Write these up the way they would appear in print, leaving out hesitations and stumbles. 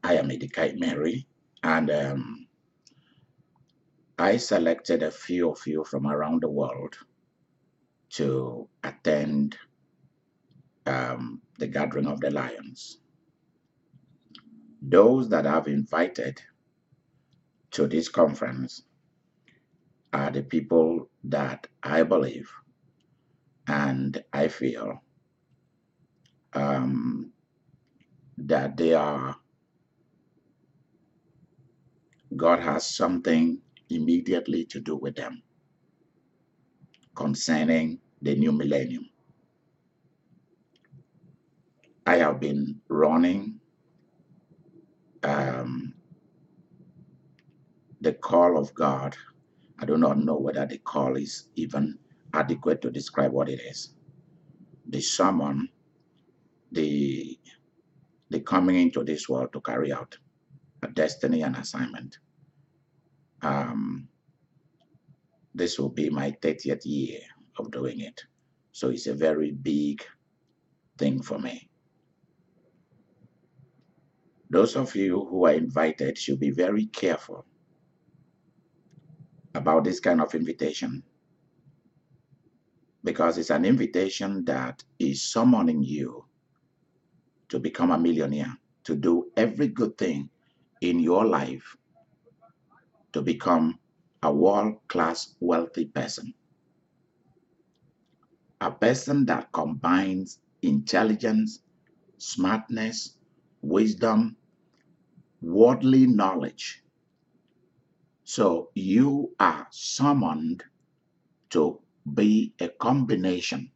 I am Idika Imeri, and I selected a few of you from around the world to attend the Gathering of the Lions. Those that I've invited to this conference are the people that I believe and I feel that God has something immediately to do with them concerning the new millennium. I have been running the call of God. I do not know whether the call is even adequate to describe what it is. The summon, the coming into this world to carry out a destiny and assignment. This will be my 30th year of doing it. So it's a very big thing for me. Those of you who are invited should be very careful about this kind of invitation, because it's an invitation that is summoning you to become a millionaire, to do every good thing in your life to become a world-class wealthy person. A person that combines intelligence, smartness, wisdom, worldly knowledge. So you are summoned to be a combination.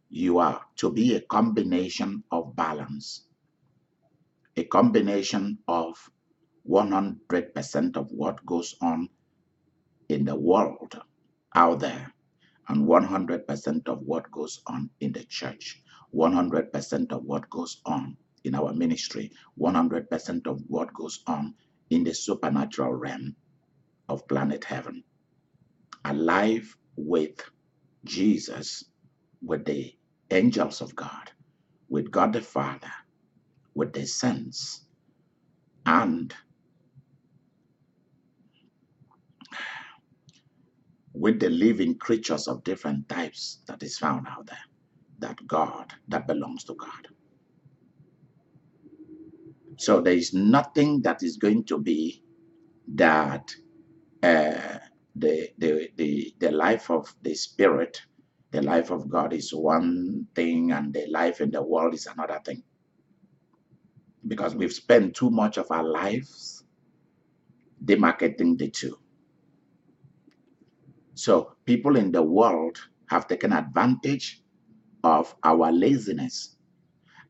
You are to be a combination of balance, a combination of 100% of what goes on in the world out there, and 100% of what goes on in the church, 100% of what goes on in our ministry, 100% of what goes on in the supernatural realm of planet heaven. Alive with Jesus, with the angels of God, with God the Father, with the saints, and with the living creatures of different types that is found out there, that belongs to God. So there is nothing that is going to be that the life of the Spirit, the life of God is one thing and the life in the world is another thing. Because we've spent too much of our lives demarcating the two. So people in the world have taken advantage of our laziness,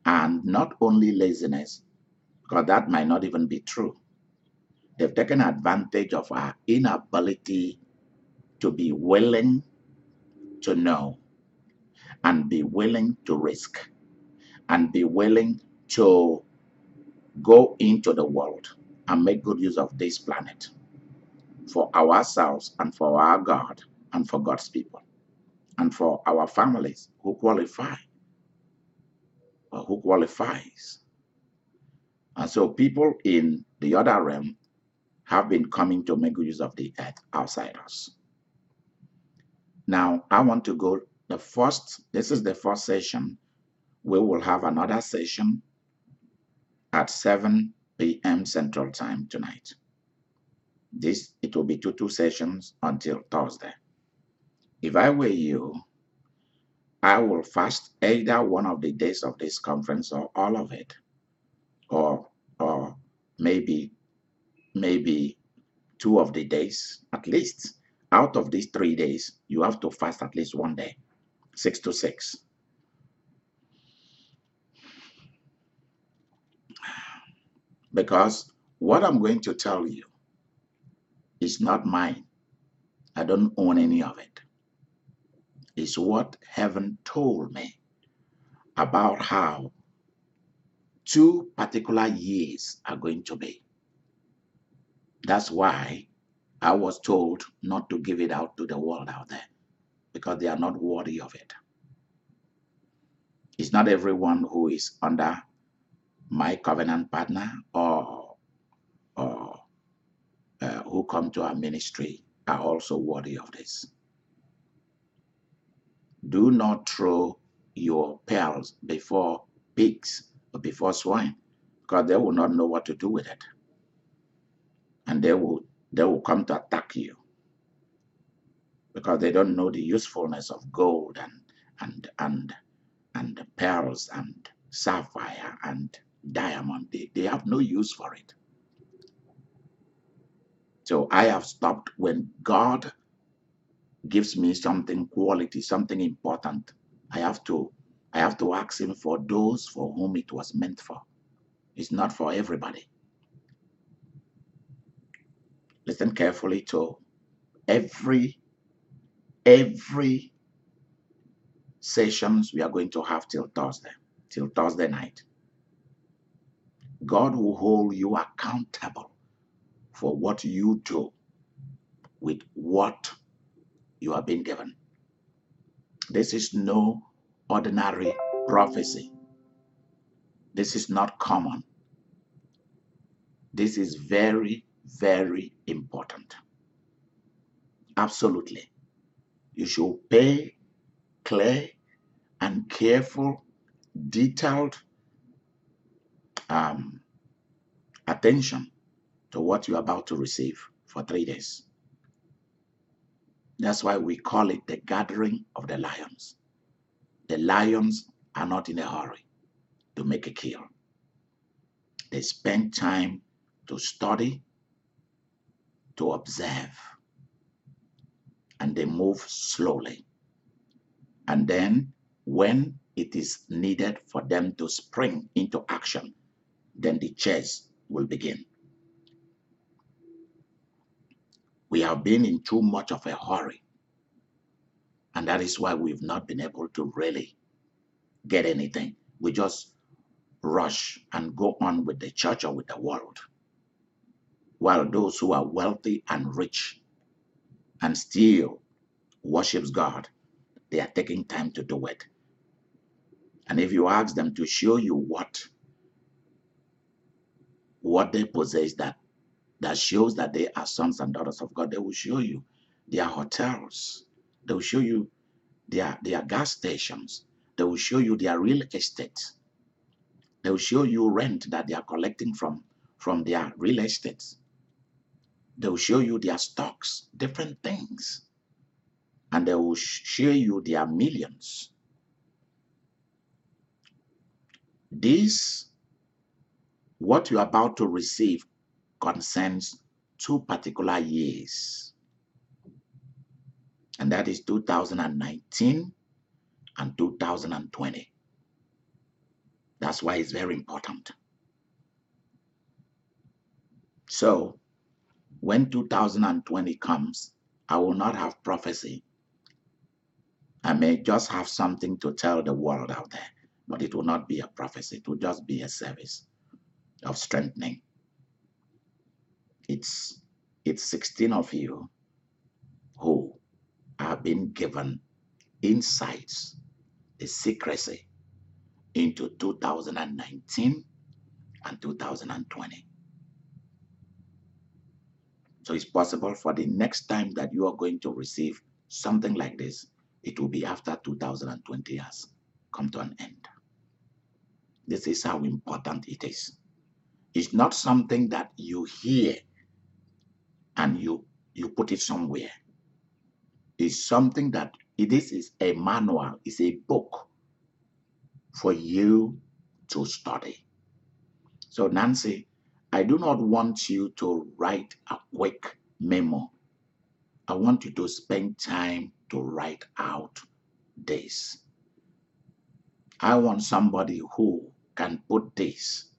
and not only laziness, because that might not even be true. They've taken advantage of our inability to be willing to know and be willing to risk and be willing to go into the world and make good use of this planet for ourselves and for our God and for God's people and for our families who qualify or who qualifies. And so people in the other realm have been coming to make good use of the earth outside us. Now, I want to go this is the first session. We will have another session at 7 p.m. Central Time tonight. It will be two sessions until Thursday. If I were you, I will fast either one of the days of this conference or all of it, or maybe 2 of the days at least. Out of these 3 days, you have to fast at least one day, 6 to 6. Because what I'm going to tell you is not mine. I don't own any of it. It's what heaven told me about how 2 particular years are going to be. That's why I was told not to give it out to the world out there, because they are not worthy of it. It's not everyone who is under my covenant partner or who come to our ministry are also worthy of this. Do not throw your pearls before pigs or before swine, because they will not know what to do with it. And they will come to attack you because they don't know the usefulness of gold and pearls and sapphire and diamond. They have no use for it. So I have stopped when God gives me something quality, something important. I have to ask him for those for whom it was meant for. It's not for everybody. Listen carefully to every sessions we are going to have till Thursday night. God will hold you accountable for what you do with what you have been given. This is no ordinary prophecy. This is not common. This is very, very important. Absolutely. You should pay clear and careful, detailed attention to what you're about to receive for 3 days. That's why we call it the gathering of the lions. The lions are not in a hurry to make a kill. They spend time to study, to observe, and they move slowly. And then when it is needed for them to spring into action, then the chase will begin. We have been in too much of a hurry, and that is why we've not been able to really get anything. We just rush and go on with the church or with the world, while those who are wealthy and rich and still worships God, they are taking time to do it. And if you ask them to show you what they possess that shows that they are sons and daughters of God, they will show you their hotels. They will show you their gas stations. They will show you their real estate. They will show you rent that they are collecting from their real estates. They will show you their stocks, different things. And they will show you their millions. This, what you're about to receive, concerns 2 particular years. And that is 2019 and 2020. That's why it's very important. So when 2020 comes, I will not have prophecy. I may just have something to tell the world out there, but it will not be a prophecy. It will just be a service of strengthening. It's 16 of you who have been given insights, the secrecy into 2019 and 2020. So it's possible for the next time that you are going to receive something like this, it will be after 2020 has come to an end. This is how important it is. It's not something that you hear and you put it somewhere. It's something that this is a manual, it's a book for you to study. So Nancy, I do not want you to write a quick memo. I want you to spend time to write out this. I want somebody who can put this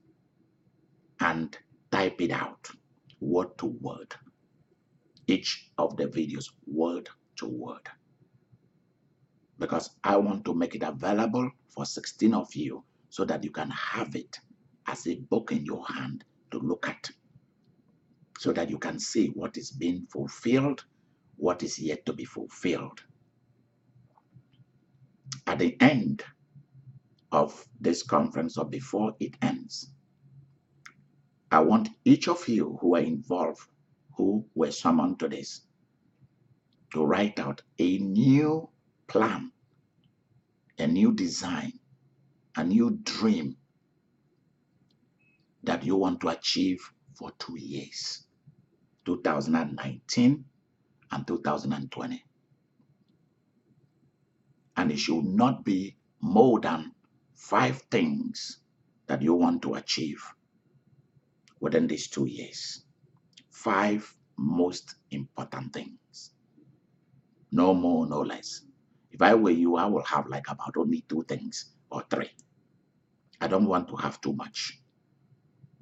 and type it out word to word. Each of the videos word to word. Because I want to make it available for 16 of you so that you can have it as a book in your hand to look at. So that you can see what is being fulfilled, what is yet to be fulfilled. At the end of this conference or before it ends, I want each of you who are involved, who were summoned to this, to write out a new plan, a new design, a new dream that you want to achieve for 2 years, 2019 and 2020. And it should not be more than 5 things that you want to achieve within these 2 years. 5 most important things. No more, no less. If I were you, I will have like about only 2 things or 3. I don't want to have too much.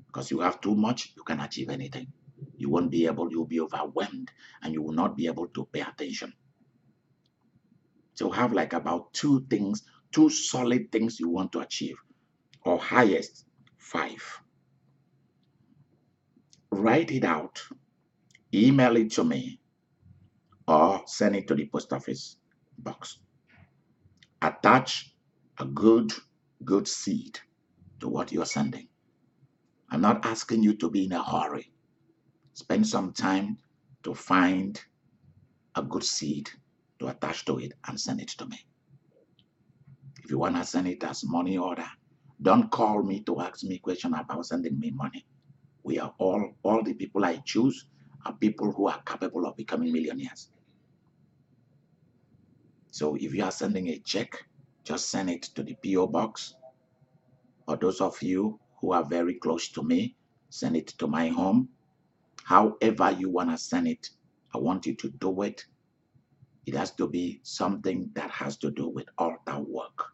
Because you have too much, you can achieve anything. You won't be able, you'll be overwhelmed, and you will not be able to pay attention. So have like about 2 things, 2 solid things you want to achieve, or highest 5. Write it out, email it to me, or send it to the post office box. Attach a good seed to what you're sending. I'm not asking you to be in a hurry. Spend some time to find a good seed to attach to it and send it to me. If you want to send it as money order, don't call me to ask me question about sending me money. We are all the people I choose are people who are capable of becoming millionaires. So if you are sending a check, just send it to the P O Box. Or those of you who are very close to me, send it to my home. However you want to send it, I want you to do it. It has to be something that has to do with altar work.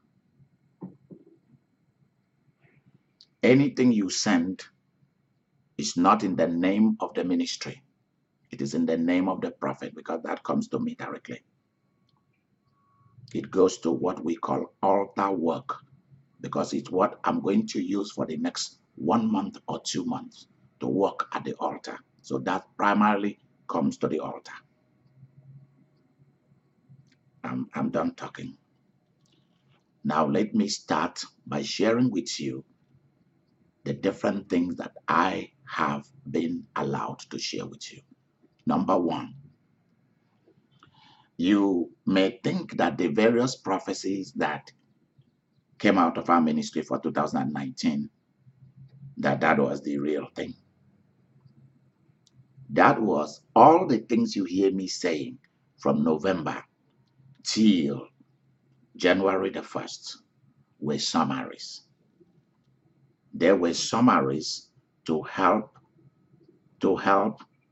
Anything you send is not in the name of the ministry. It is in the name of the prophet, because that comes to me directly. It goes to what we call altar work, because it's what I'm going to use for the next 1 month or 2 months to work at the altar. So that primarily comes to the altar. I'm done talking. Now let me start by sharing with you the different things that I have been allowed to share with you. Number 1, you may think that the various prophecies that came out of our ministry for 2019, that was the real thing. That was all the things you hear me saying from November till January the 1st were summaries. There were summaries to help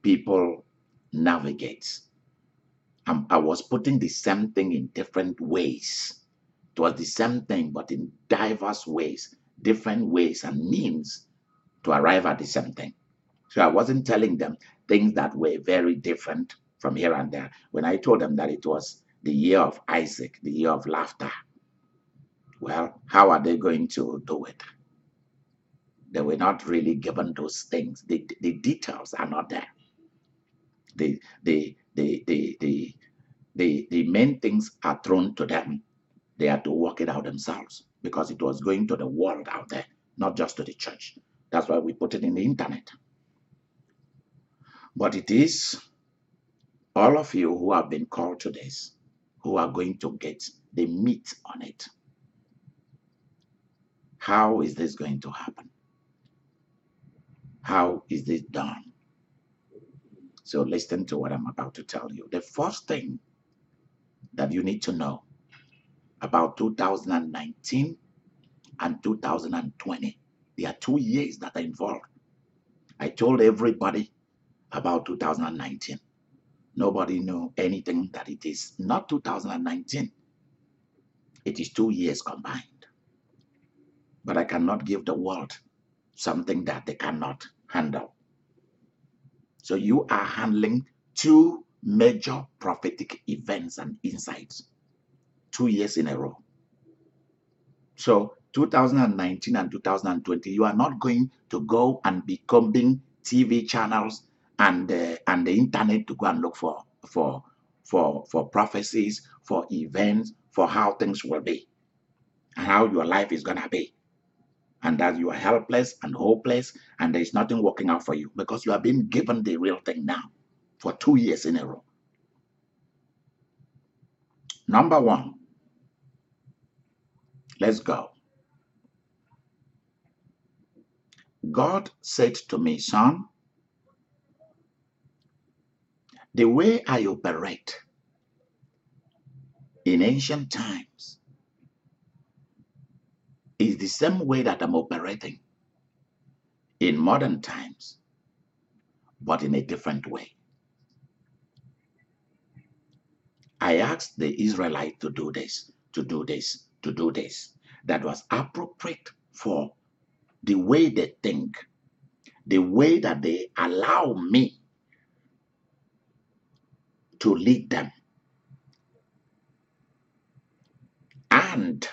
people navigate. I was putting the same thing in different ways. It was the same thing, but in diverse ways, different ways and means to arrive at the same thing. So I wasn't telling them things that were very different from here and there. When I told them that it was the year of Isaac, the year of laughter, well, how are they going to do it? They were not really given those things. The details are not there. The main things are thrown to them. They had to work it out themselves, because it was going to the world out there, not just to the church. That's why we put it in the internet. But it is all of you who have been called to this who are going to get the meat on it. How is this going to happen? How is this done? So listen to what I'm about to tell you. The first thing that you need to know about 2019 and 2020, there are 2 years that are involved. I told everybody about 2019. Nobody knew anything that it is not 2019. It is 2 years combined. But I cannot give the world something that they cannot handle. So you are handling 2 major prophetic events and insights 2 years in a row. So 2019 and 2020, you are not going to go and be combing TV channels and the internet to go and look for prophecies, for events, for how things will be and how your life is going to be. and that you are helpless and hopeless and there is nothing working out for you because you have been given the real thing now for 2 years in a row. Number one, let's go. God said to me, son, the way I operate in ancient times is the same way that I'm operating in modern times, but in a different way. I asked the Israelites to do this, to do this, to do this. That was appropriate for the way they think, the way that they allow me to lead them. And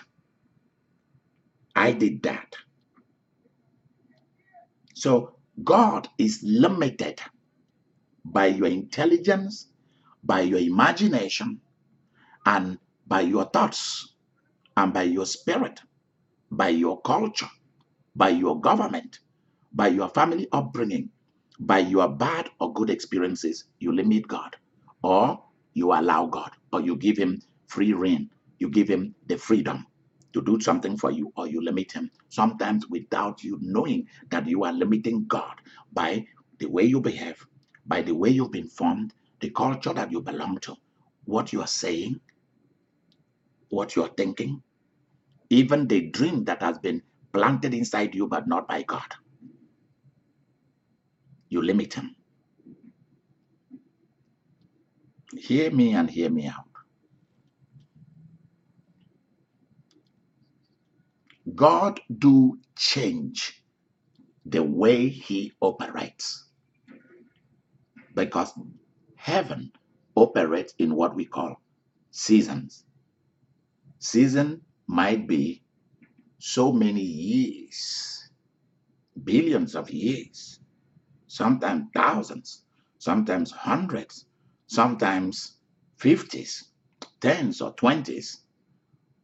I did that. So God is limited by your intelligence, by your imagination, and by your thoughts, and by your spirit, by your culture, by your government, by your family upbringing, by your bad or good experiences. You limit God, or you allow God, or you give him free rein. You give him the freedom to do something for you, or you limit him, sometimes without you knowing that you are limiting God by the way you behave, by the way you've been formed, the culture that you belong to, what you are saying, what you are thinking, even the dream that has been planted inside you but not by God. You limit him. Hear me and hear me out. God do change the way he operates, because heaven operates in what we call seasons. Season might be so many years, billions of years, sometimes thousands, sometimes hundreds, sometimes 50s, 10s or 20s.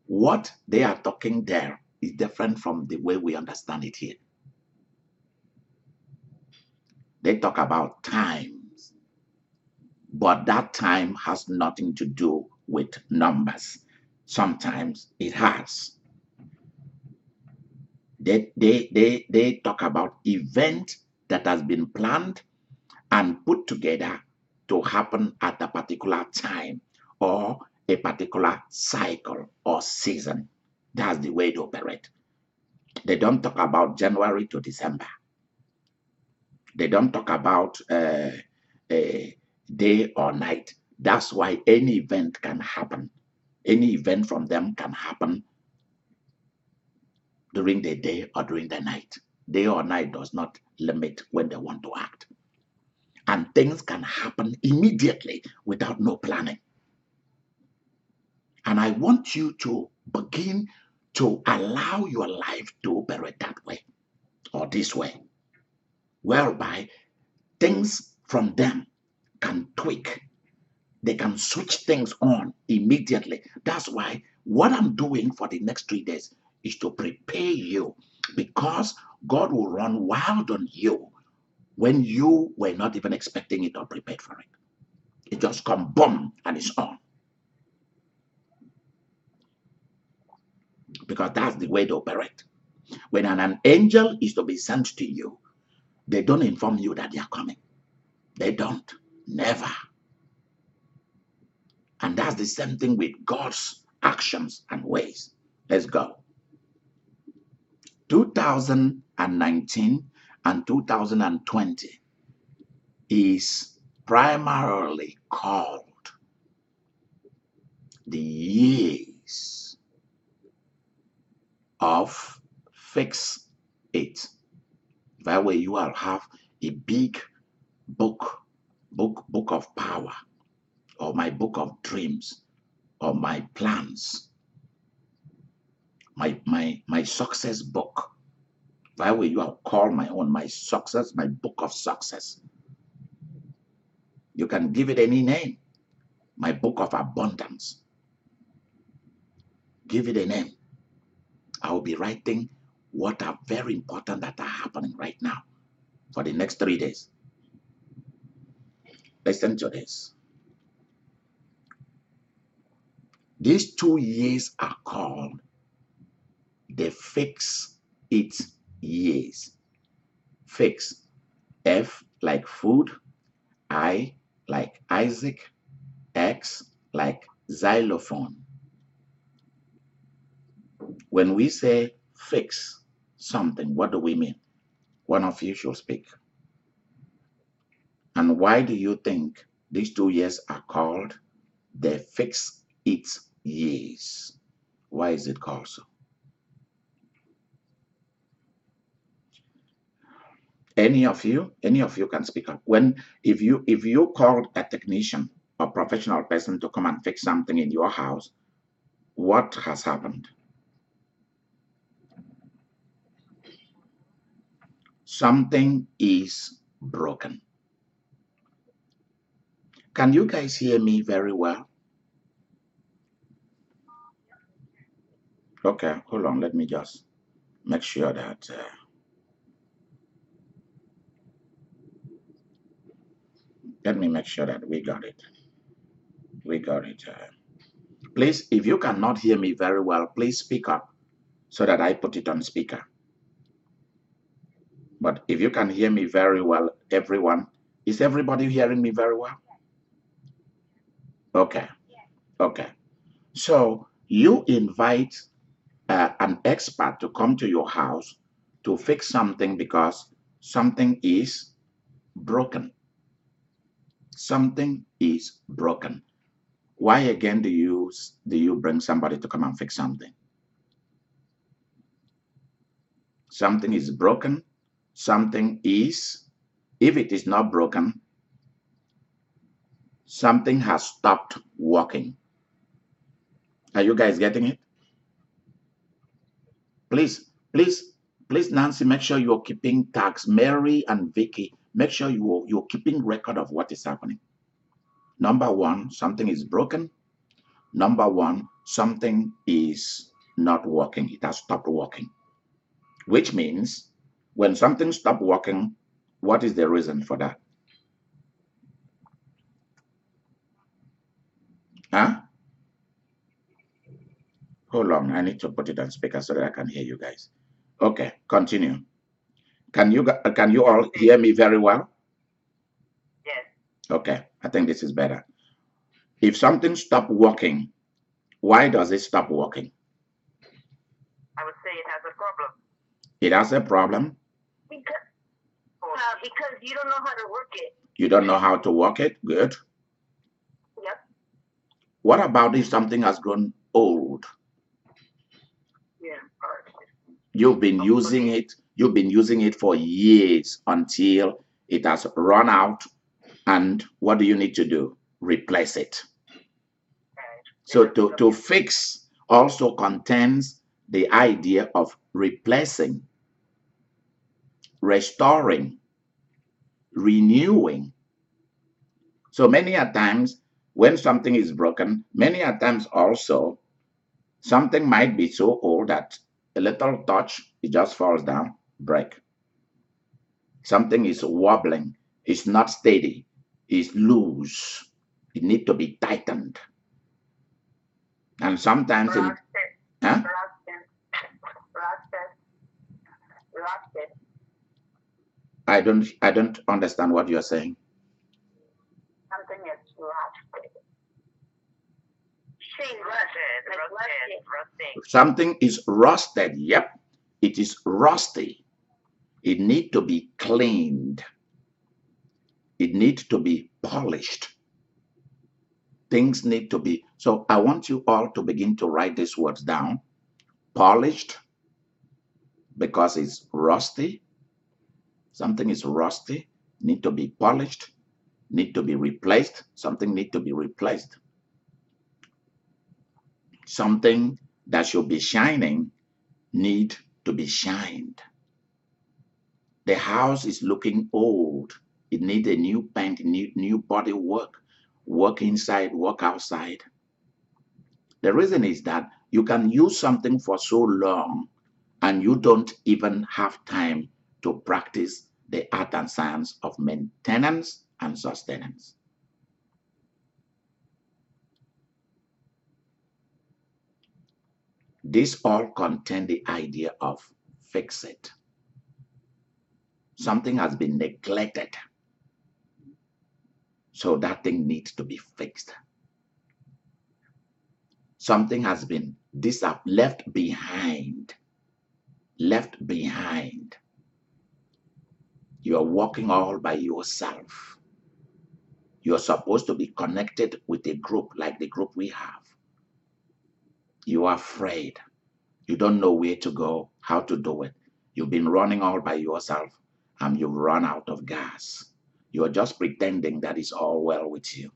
What they are talking there is different from the way we understand it here. They talk about times, but that time has nothing to do with numbers. Sometimes it has. They talk about event that has been planned and put together to happen at a particular time or a particular cycle or season. That's the way they operate. They don't talk about January to December. They don't talk about day or night. That's why any event can happen. Any event from them can happen during the day or during the night. Day or night does not limit when they want to act. And things can happen immediately without no planning. And I want you to begin to allow your life to operate that way or this way, whereby things from them can tweak. They can switch things on immediately. That's why what I'm doing for the next 3 days is to prepare you, because God will run wild on you when you were not even expecting it or prepared for it. It just comes boom and it's on. Because that's the way they operate. When an angel is to be sent to you, they don't inform you that they are coming. They don't. Never. And that's the same thing with God's actions and ways. Let's go. 2019 and 2020 is primarily called the years of fix it. That way you will have a big book of power, or my book of dreams, or my plans, my success book. That way you will call my own, my success, my book of success. You can give it any name. My book of abundance. Give it a name. I will be writing what are very important that are happening right now for the next 3 days. Listen to this. These 2 years are called the fix it years. Fix. F like food. I like Isaac. X like xylophone. When we say fix something, what do we mean? One of you should speak. And why do you think these 2 years are called the fix it years? Why is it called so? Any of you can speak up. If you called a technician or professional person to come and fix something in your house, what has happened? Something is broken. Can you guys hear me very well? Okay, hold on. Let me just make sure that let me make sure that we got it. We got it. Please, if you cannot hear me very well, please speak up so that I put it on speaker. But if you can hear me very well, everyone, is everybody hearing me very well? Okay. Okay. So you invite an expert to come to your house to fix something because something is broken. Something is broken. Why again do you bring somebody to come and fix something? Something is broken. Something is, if it is not broken, something has stopped working. Are you guys getting it? Please, please, please, Nancy, make sure you're keeping tags. Mary and Vicky, make sure you're keeping record of what is happening. Number one, something is broken. Number one, something is not working. It has stopped working. Which means when something stopped working, what is the reason for that? Huh? Hold on, I need to put it on speaker so that I can hear you guys. Okay, continue. Can you all hear me very well? Yes. Okay, I think this is better. If something stopped working, why does it stop working? I would say it has a problem. It has a problem? Because you don't know how to work it. You don't know how to work it? Good. Yep. What about if something has grown old? Yeah. You've been using it for years until it has run out, and what do you need to do? Replace it. So to fix also contains the idea of replacing, restoring, renewing. So many a times when something is broken, many a times also something might be so old that a little touch, it just falls down, break. Something is wobbling, it's not steady, it's loose. It needs to be tightened. And sometimes in huh? Rusted. I don't understand what you're saying. Something is rusted. Rusted. Something is rusted. Yep, it is rusty. It needs to be cleaned. It needs to be polished. Things need to be. So I want you all to begin to write these words down. Polished, because it's rusty. Something is rusty, need to be polished, need to be replaced. Something need to be replaced. Something that should be shining need to be shined. The house is looking old. It needs a new paint, new body work. Work inside, work outside. The reason is that you can use something for so long and you don't even have time to practice the art and science of maintenance and sustenance. This all contain the idea of fix it. Something has been neglected, so that thing needs to be fixed. Something has been left behind. Left behind. You're walking all by yourself. You're supposed to be connected with a group like the group we have. You are afraid. You don't know where to go, how to do it. You've been running all by yourself and you've run out of gas. You're just pretending that it's all well with you.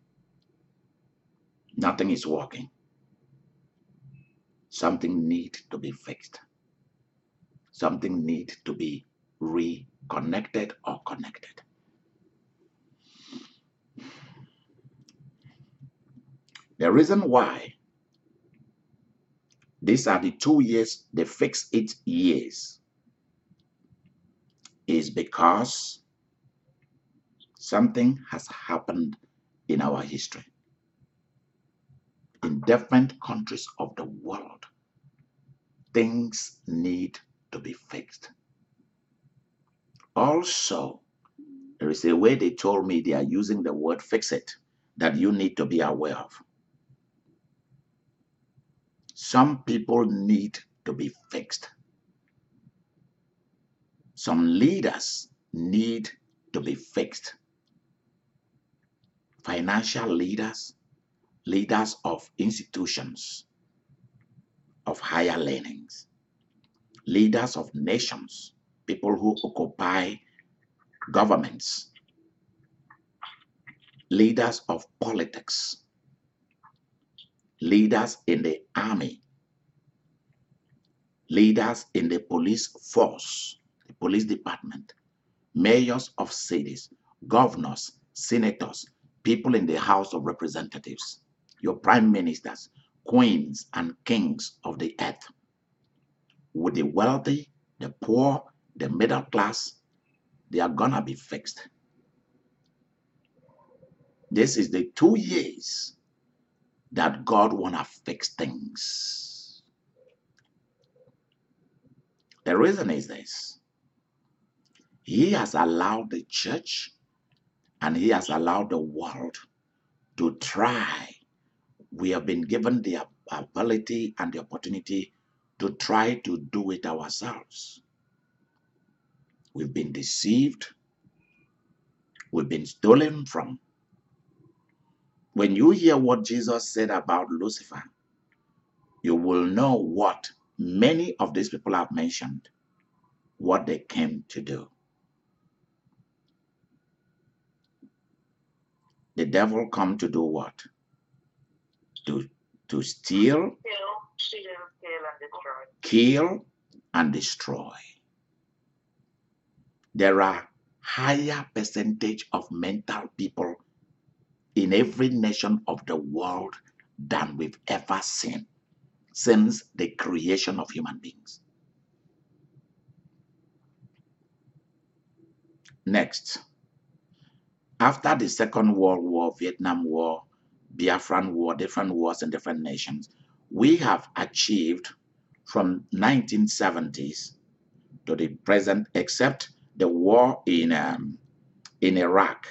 Nothing is working. Something needs to be fixed. Something needs to be reconnected or connected. The reason why these are the 2 years, the fix it years, is because something has happened in our history. In different countries of the world, things need to be fixed. Also, there is a way they told me they are using the word fix it that you need to be aware of. Some people need to be fixed. Some leaders need to be fixed. Financial leaders, leaders of institutions of higher learnings, leaders of nations, people who occupy governments, leaders of politics, leaders in the army, leaders in the police force, the police department, mayors of cities, governors, senators, people in the House of Representatives, your prime ministers, queens and kings of the earth, with the wealthy, the poor, the middle class, they are gonna be fixed. This is the 2 years that God wanna fix things. The reason is this. He has allowed the church and he has allowed the world to try. We have been given the ability and the opportunity to try to do it ourselves. We've been deceived. We've been stolen from. When you hear what Jesus said about Lucifer, you will know what many of these people have mentioned, what they came to do. The devil come to do what? To steal, kill, and destroy. There are higher percentage of mental people in every nation of the world than we've ever seen since the creation of human beings. Next, after the Second World War, Vietnam War, Biafran War, different wars in different nations, we have achieved from 1970s to the present, except the war in Iraq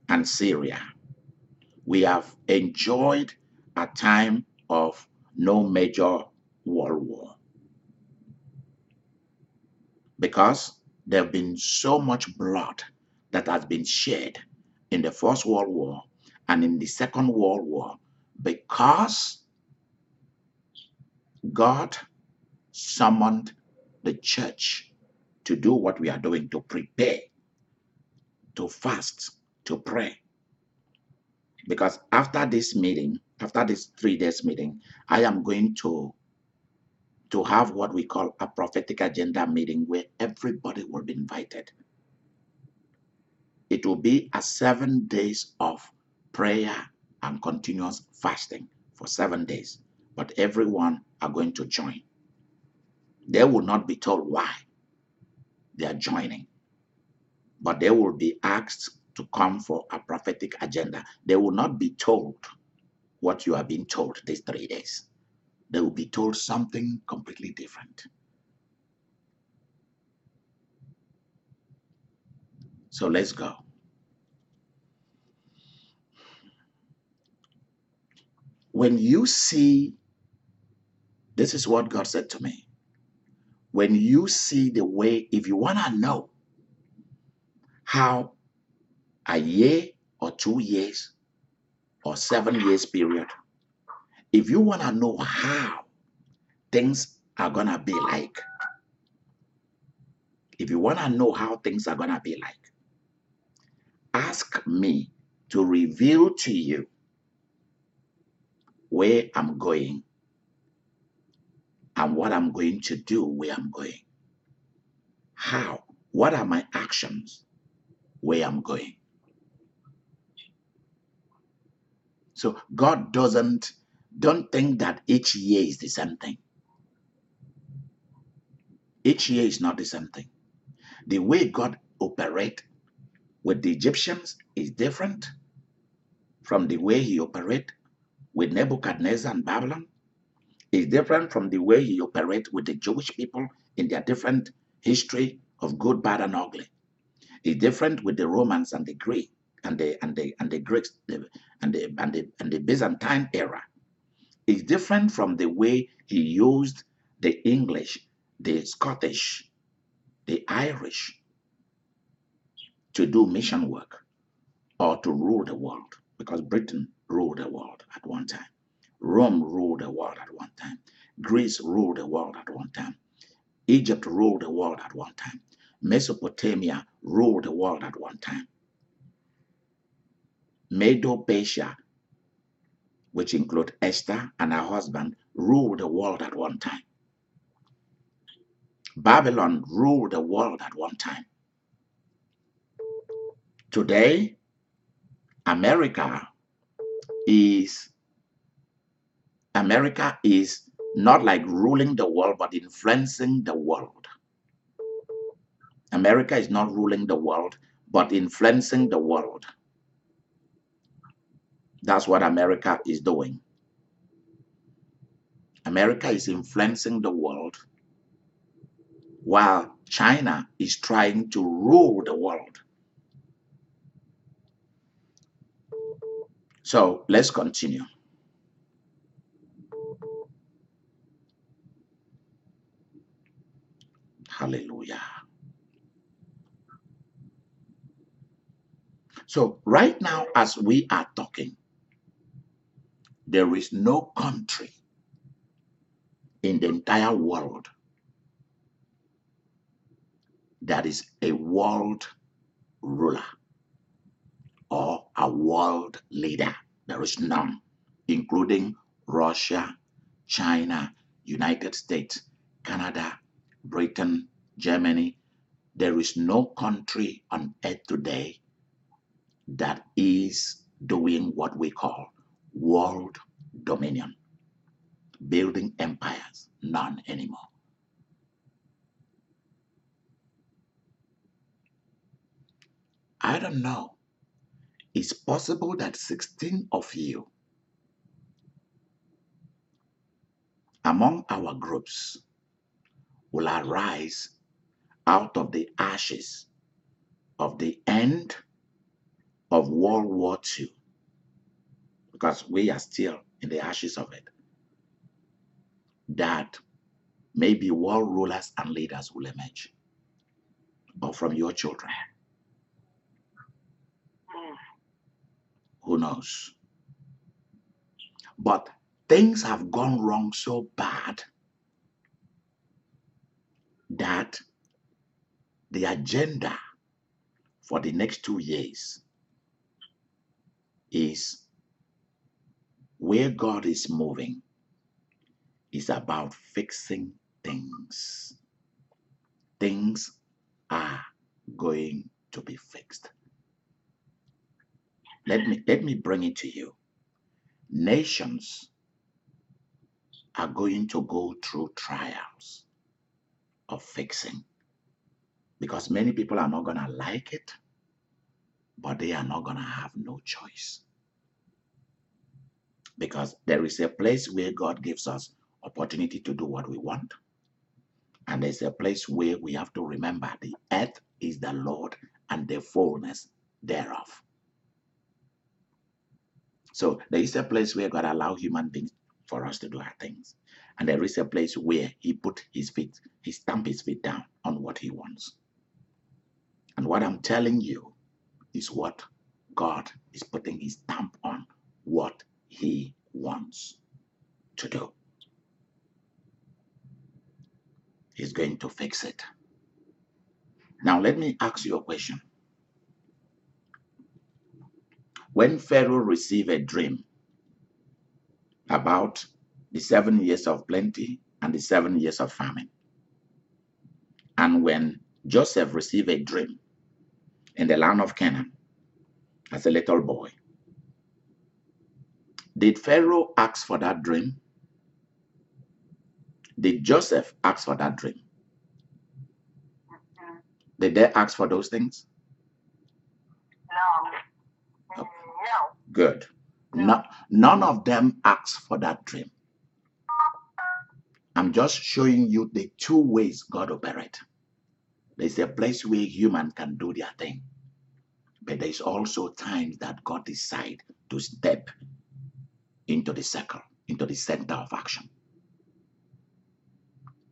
and Syria, we have enjoyed a time of no major world war because there have been so much blood that has been shed in the First World War and in the Second World War because God summoned the church to do what we are doing, to prepare, to fast, to pray. Because after this meeting, after this 3 days meeting, I am going to have what we call a prophetic agenda meeting where everybody will be invited. It will be a 7 days of prayer and continuous fasting for 7 days, but everyone are going to join. They will not be told why they are joining, but they will be asked to come for a prophetic agenda. They will not be told what you are being told these 3 days. They will be told something completely different. So let's go. When you see, this is what God said to me. When you see the way, if you want to know how a year or 2 years or 7 years period, if you want to know how things are going to be like, if you want to know how things are going to be like, ask me to reveal to you where I'm going and what I'm going to do where I'm going. How? What are my actions where I'm going? So God don't think that each year is the same thing. Each year is not the same thing. The way God operates with the Egyptians is different from the way he operates with Nebuchadnezzar and Babylon. Is different from the way he operates with the Jewish people in their different history of good, bad, and ugly. It's different with the Romans and the Greek and the Greeks and the Byzantine era. It's different from the way he used the English, the Scottish, the Irish to do mission work or to rule the world, because Britain ruled the world at one time. Rome ruled the world at one time. Greece ruled the world at one time. Egypt ruled the world at one time. Mesopotamia ruled the world at one time. Medo-Persia, which include Esther and her husband, ruled the world at one time. Babylon ruled the world at one time. Today, America is not like ruling the world, but influencing the world. America is not ruling the world, but influencing the world. That's what America is doing. America is influencing the world while China is trying to rule the world. So let's continue. Hallelujah. So right now, as we are talking, there is no country in the entire world that is a world ruler or a world leader. There is none, including Russia, China, United States, Canada, Britain, Germany. There is no country on earth today that is doing what we call world dominion, building empires. None anymore. I don't know. It's possible that 16 of you among our groups will arise out of the ashes of the end of World War II, because we are still in the ashes of it, that maybe world rulers and leaders will emerge, or from your children. Who knows? But things have gone wrong so bad that the agenda for the next 2 years is where God is moving is about fixing things. Things are going to be fixed. Let me bring it to you. Nations are going to go through trials. of fixing. Because many people are not going to like it, but they are not going to have no choice. Because there is a place where God gives us opportunity to do what we want. And there's a place where we have to remember the earth is the Lord and the fullness thereof. So there is a place where God allows human beings for us to do our things. And there is a place where he put his feet, he stamped his feet down on what he wants. And what I'm telling you is what God is putting his stamp on, what he wants to do. He's going to fix it. Now, let me ask you a question. When Pharaoh received a dream about the 7 years of plenty and the 7 years of famine, and when Joseph received a dream in the land of Canaan as a little boy, did Pharaoh ask for that dream? Did Joseph ask for that dream? Did they ask for those things? No. Oh, No. good. None of them asked for that dream. I'm just showing you the two ways God operates. There's a place where humans can do their thing, but there's also times that God decides to step into the circle, into the center of action,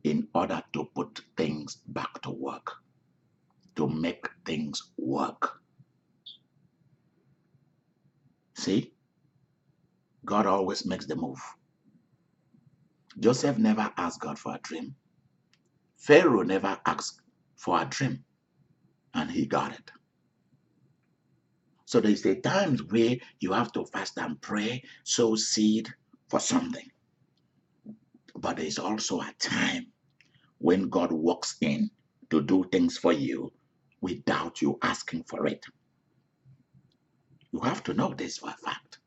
in order to put things back to work, to make things work. See, God always makes the move. Joseph never asked God for a dream. Pharaoh never asked for a dream, and he got it. So there's a times where you have to fast and pray, sow seed for something. But there's also a time when God walks in to do things for you without you asking for it. You have to know this for a fact.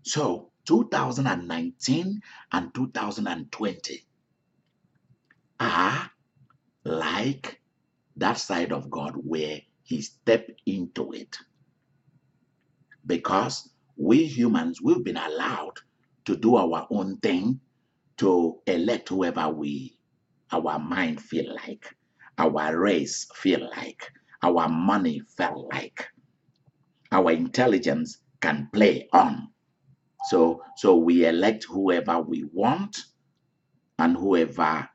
So 2019 and 2020 are like that side of God where he stepped into it. Because we humans, we've been allowed to do our own thing, to elect whoever our mind feel like, our race feel like, our money felt like, our intelligence can play on. So we elect whoever we want and whoever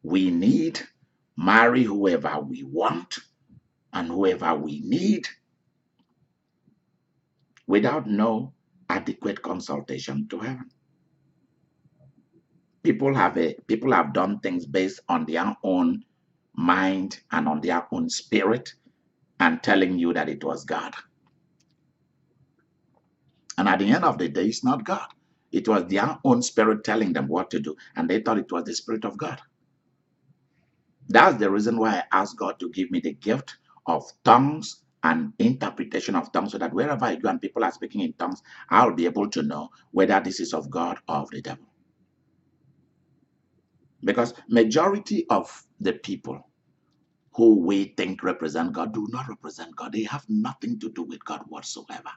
we need, marry whoever we want and whoever we need, without no adequate consultation to heaven. People have done things based on their own mind and on their own spirit and telling you that it was God. And at the end of the day, it's not God. It was their own spirit telling them what to do, and they thought it was the Spirit of God. That's the reason why I asked God to give me the gift of tongues and interpretation of tongues, so that wherever I go and people are speaking in tongues, I'll be able to know whether this is of God or of the devil. Because majority of the people who we think represent God do not represent God. They have nothing to do with God whatsoever.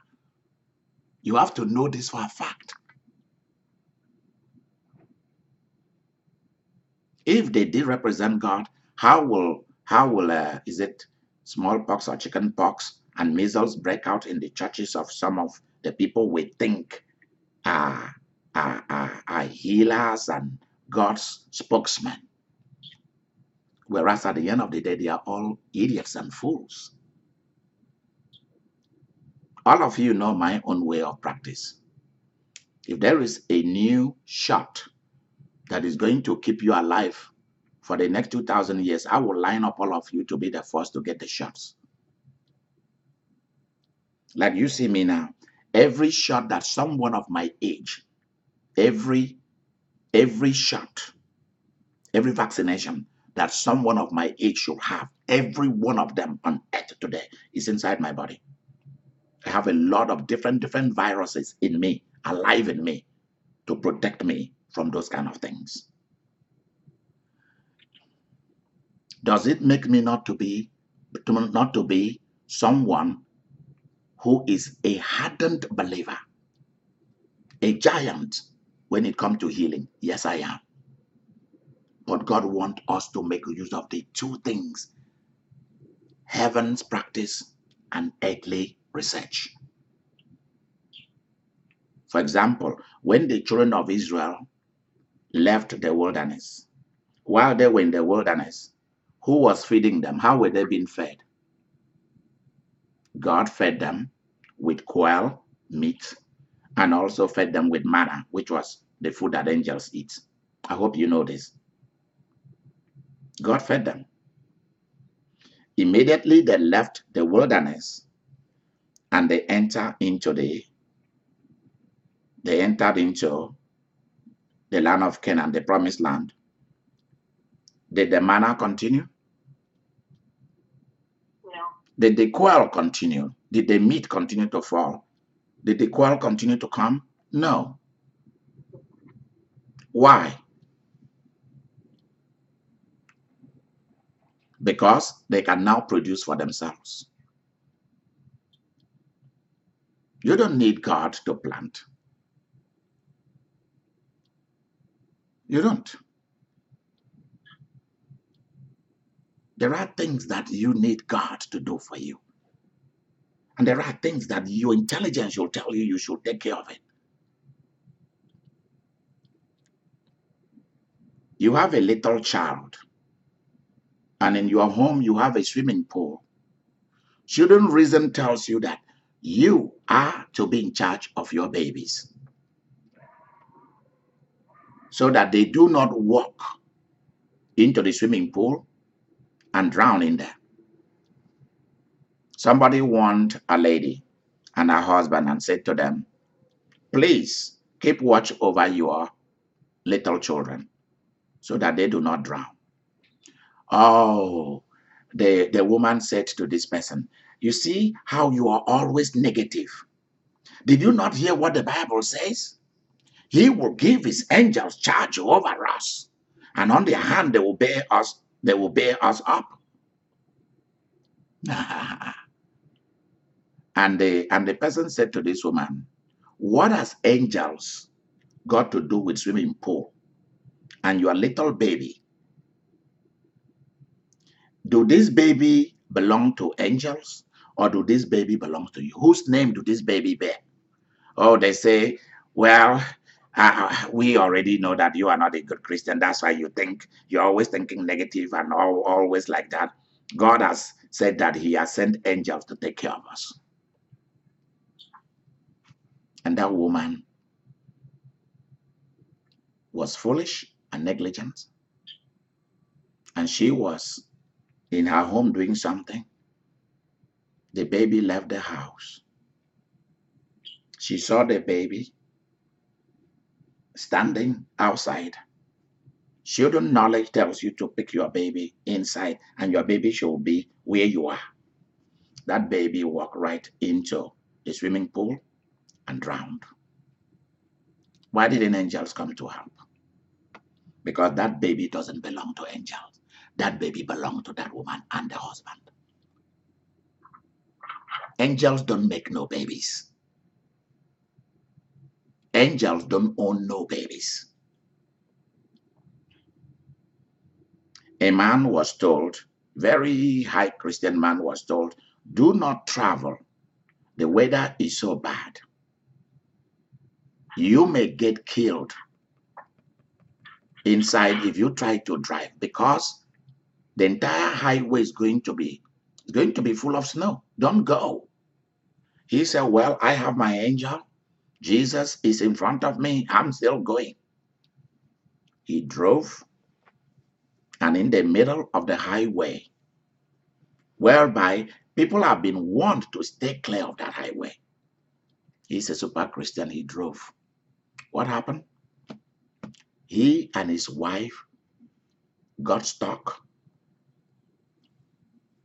You have to know this for a fact. If they did represent God, how will is it smallpox or chicken pox and measles break out in the churches of some of the people we think are healers and God's spokesmen? Whereas at the end of the day, they are all idiots and fools. All of you know my own way of practice. If there is a new shot that is going to keep you alive for the next 2,000 years, I will line up all of you to be the first to get the shots. Like you see me now, every shot that someone of my age, every shot, every vaccination that someone of my age should have, every one of them on earth today is inside my body. I have a lot of different viruses in me, alive in me, to protect me from those kind of things. Does it make me not to be someone who is a hardened believer, a giant when it comes to healing? Yes, I am. But God wants us to make use of the two things: heaven's practice and earthly research. For example, when the children of Israel left the wilderness, while they were in the wilderness, who was feeding them? How were they being fed? God fed them with quail, meat, and also fed them with manna, which was the food that angels eat. I hope you know this. God fed them. Immediately they left the wilderness and they entered into the land of Canaan, the promised land. Did the manna continue? No. Did the quail continue? Did the meat continue to fall? Did the quail continue to come? No. Why? Because they can now produce for themselves. You don't need God to plant. You don't. There are things that you need God to do for you. And there are things that your intelligence will tell you you should take care of it. You have a little child, and in your home you have a swimming pool. Children reason tells you that you are to be in charge of your babies so that they do not walk into the swimming pool and drown in there. Somebody warned a lady and her husband and said to them, please keep watch over your little children so that they do not drown. Oh, the woman said to this person, you see how you are always negative. Did you not hear what the Bible says? He will give his angels charge over us, and on their hand they will bear us up. And the person said to this woman, what has angels got to do with swimming pool and your little baby? Do this baby belong to angels or do this baby belong to you? Whose name do this baby bear? Oh, they say, well, we already know that you are not a good Christian. That's why you're always thinking negative and always like that. God has said that he has sent angels to take care of us. And that woman was foolish and negligent. And she was in her home doing something. The baby left the house. She saw the baby standing outside. Children knowledge tells you to pick your baby inside, and your baby should be where you are. That baby walked right into the swimming pool and drowned. Why didn't angels come to help? Because that baby doesn't belong to angels. That baby belonged to that woman and the husband. Angels don't make no babies. Angels don't own no babies. A man was told, very high Christian man was told, do not travel. The weather is so bad. You may get killed inside if you try to drive because the entire highway is going to be full of snow. Don't go. He said, well, I have my angel. Jesus is in front of me. I'm still going. He drove, and in the middle of the highway, whereby people have been warned to stay clear of that highway. He's a super Christian. He drove. What happened? He and his wife got stuck.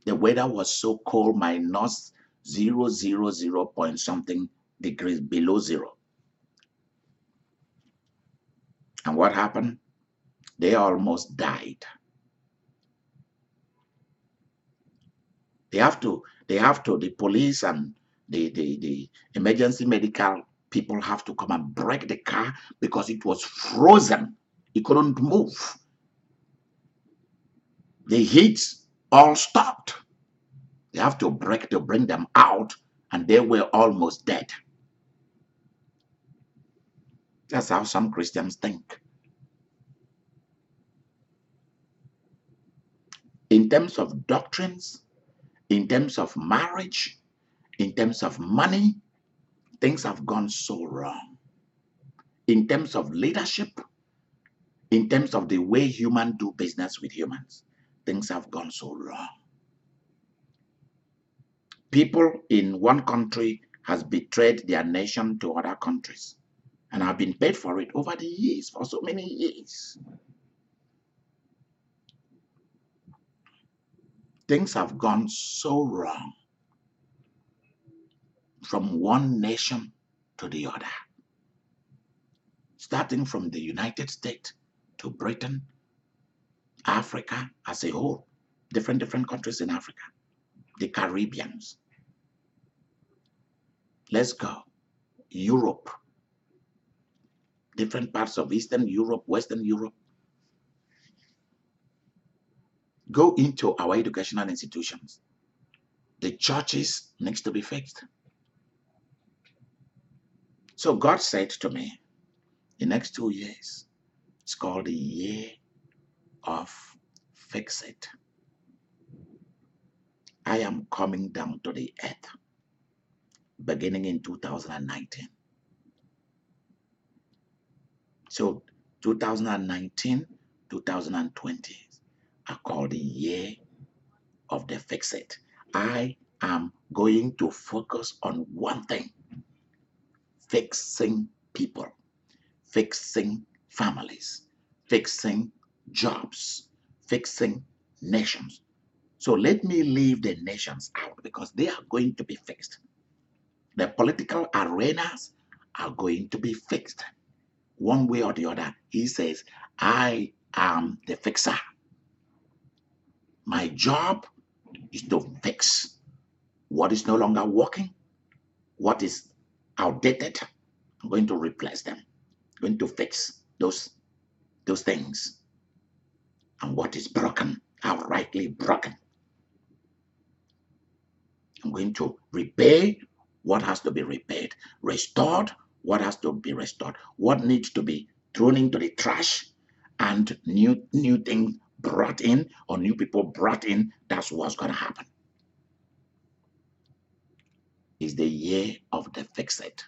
The weather was so cold, minus 000 point something degrees below zero. And what happened? They almost died. The police and the emergency medical people have to come and break the car because it was frozen. It couldn't move. The heat all stopped. They have to break to bring them out, and they were almost dead. That's how some Christians think. In terms of doctrines, in terms of marriage, in terms of money, things have gone so wrong. In terms of leadership, in terms of the way humans do business with humans, things have gone so wrong. People in one country has betrayed their nation to other countries and have been paid for it over the years, for so many years. Things have gone so wrong from one nation to the other, starting from the United States to Britain, Africa as a whole, different countries in Africa, the Caribbeans. Let's go. Europe, different parts of Eastern Europe, Western Europe. Go into our educational institutions. The churches needs to be fixed. So God said to me, the next 2 years, it's called the year of fix it. I am coming down to the earth beginning in 2019. So 2019, 2020 are called the year of the fix it. I am going to focus on one thing: fixing people, fixing families, fixing jobs, fixing nations. So let me leave the nations out because they are going to be fixed. The political arenas are going to be fixed one way or the other. He says, I am the fixer. My job is to fix what is no longer working, what is outdated. I'm going to replace them. I'm going to fix those things. And what is broken, outrightly broken, I'm going to repay what has to be repaired, restored what has to be restored, what needs to be thrown into the trash, and new things brought in or new people brought in. That's what's going to happen. Is the year of the fix it.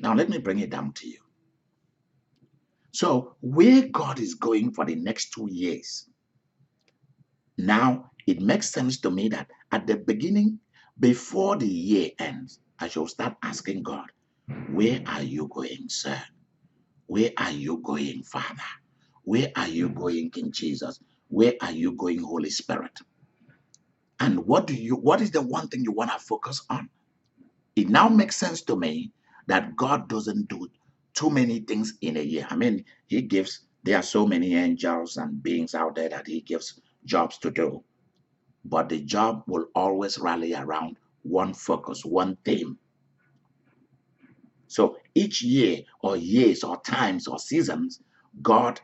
Now let me bring it down to you. So where God is going for the next 2 years, now it makes sense to me that at the beginning, before the year ends, I shall start asking God, where are you going, sir? Where are you going, Father? Where are you going, King Jesus? Where are you going, Holy Spirit? And what is the one thing you want to focus on? It now makes sense to me that God doesn't do too many things in a year. I mean, there are so many angels and beings out there that he gives jobs to do. But the job will always rally around one focus, one theme. So each year or years or times or seasons, God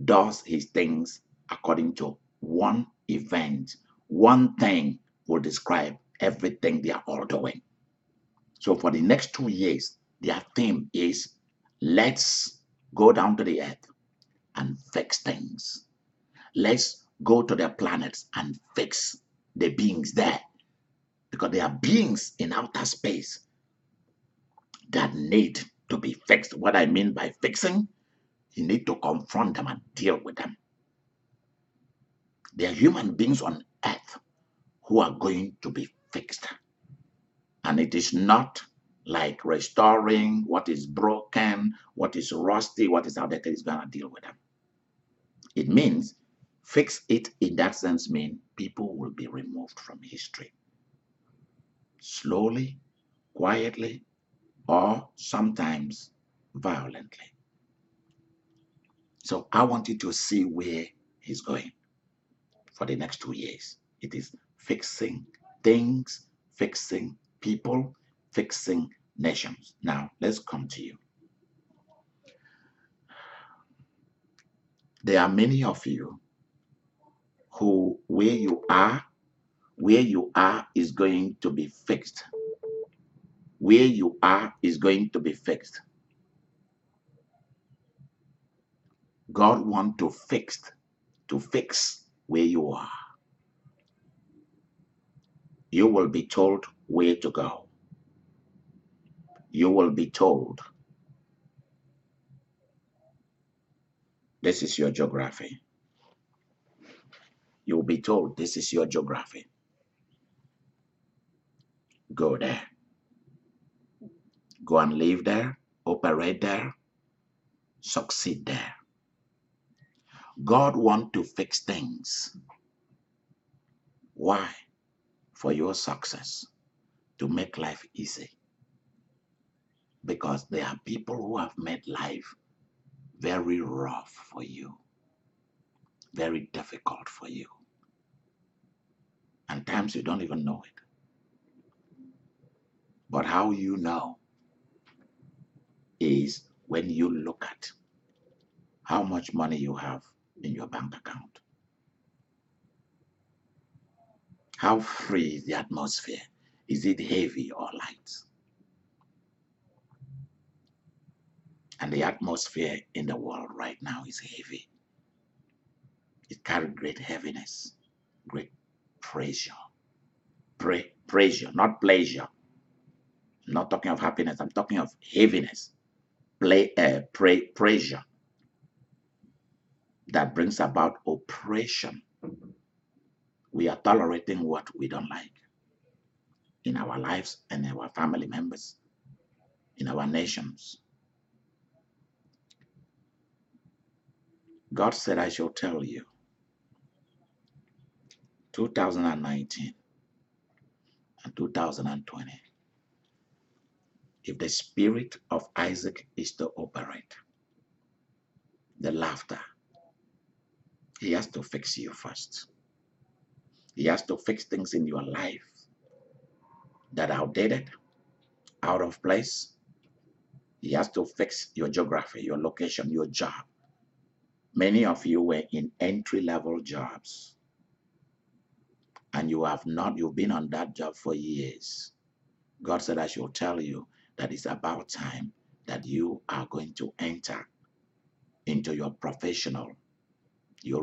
does his things according to one event. One thing will describe everything they are all doing. So for the next 2 years, their theme is let's go down to the earth and fix things. Let's go to the planets and fix the beings there. Because there are beings in outer space that need to be fixed. What I mean by fixing, you need to confront them and deal with them. There are human beings on earth who are going to be fixed. And it is not like restoring what is broken, what is rusty, what is outdated is going to deal with them. It means fix it in that sense means people will be removed from history. Slowly, quietly, or sometimes violently. So I want you to see where he's going for the next 2 years. It is fixing things, fixing people, fixing nations. Now, let's come to you. There are many of you who, where you are is going to be fixed. Where you are is going to be fixed. God wants to fix where you are. You will be told where to go. You will be told this is your geography. You will be told this is your geography. Go there. Go and live there, operate there, succeed there. God wants to fix things. Why? For your success, to make life easy. Because there are people who have made life very rough for you, very difficult for you. And times you don't even know it. But how you know is when you look at how much money you have in your bank account. How free is the atmosphere? Is it heavy or light? And the atmosphere in the world right now is heavy. It carries great heaviness, great pressure. Pressure, not pleasure. I'm not talking of happiness. I'm talking of heaviness, pressure that brings about oppression. We are tolerating what we don't like in our lives and our family members, in our nations. God said, I shall tell you, 2019 and 2020, if the spirit of Isaac is to operate, the laughter, he has to fix you first. He has to fix things in your life that are outdated, out of place. He has to fix your geography, your location, your job. Many of you were in entry-level jobs, and you've been on that job for years. God said, I should tell you that it's about time that you are going to enter into your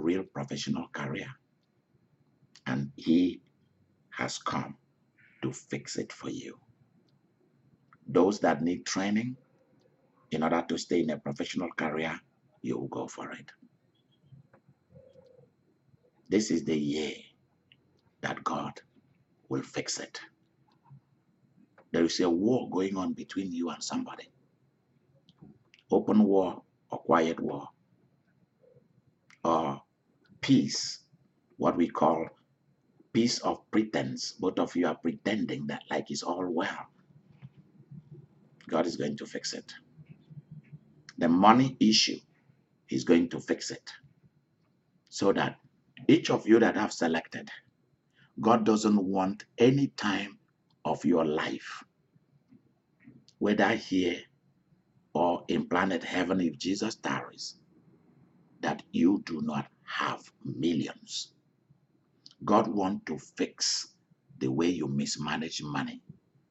real professional career. And he has come to fix it for you. Those that need training in order to stay in a professional career, you will go for it. This is the year that God will fix it. There is a war going on between you and somebody. Open war or quiet war, or peace, what we call peace of pretense. Both of you are pretending that like it's all well. God is going to fix it. The money issue, he's going to fix it. So that each of you that have selected, God doesn't want any time of your life, whether here or in planet heaven if Jesus tarries, that you do not have millions. God wants to fix the way you mismanage money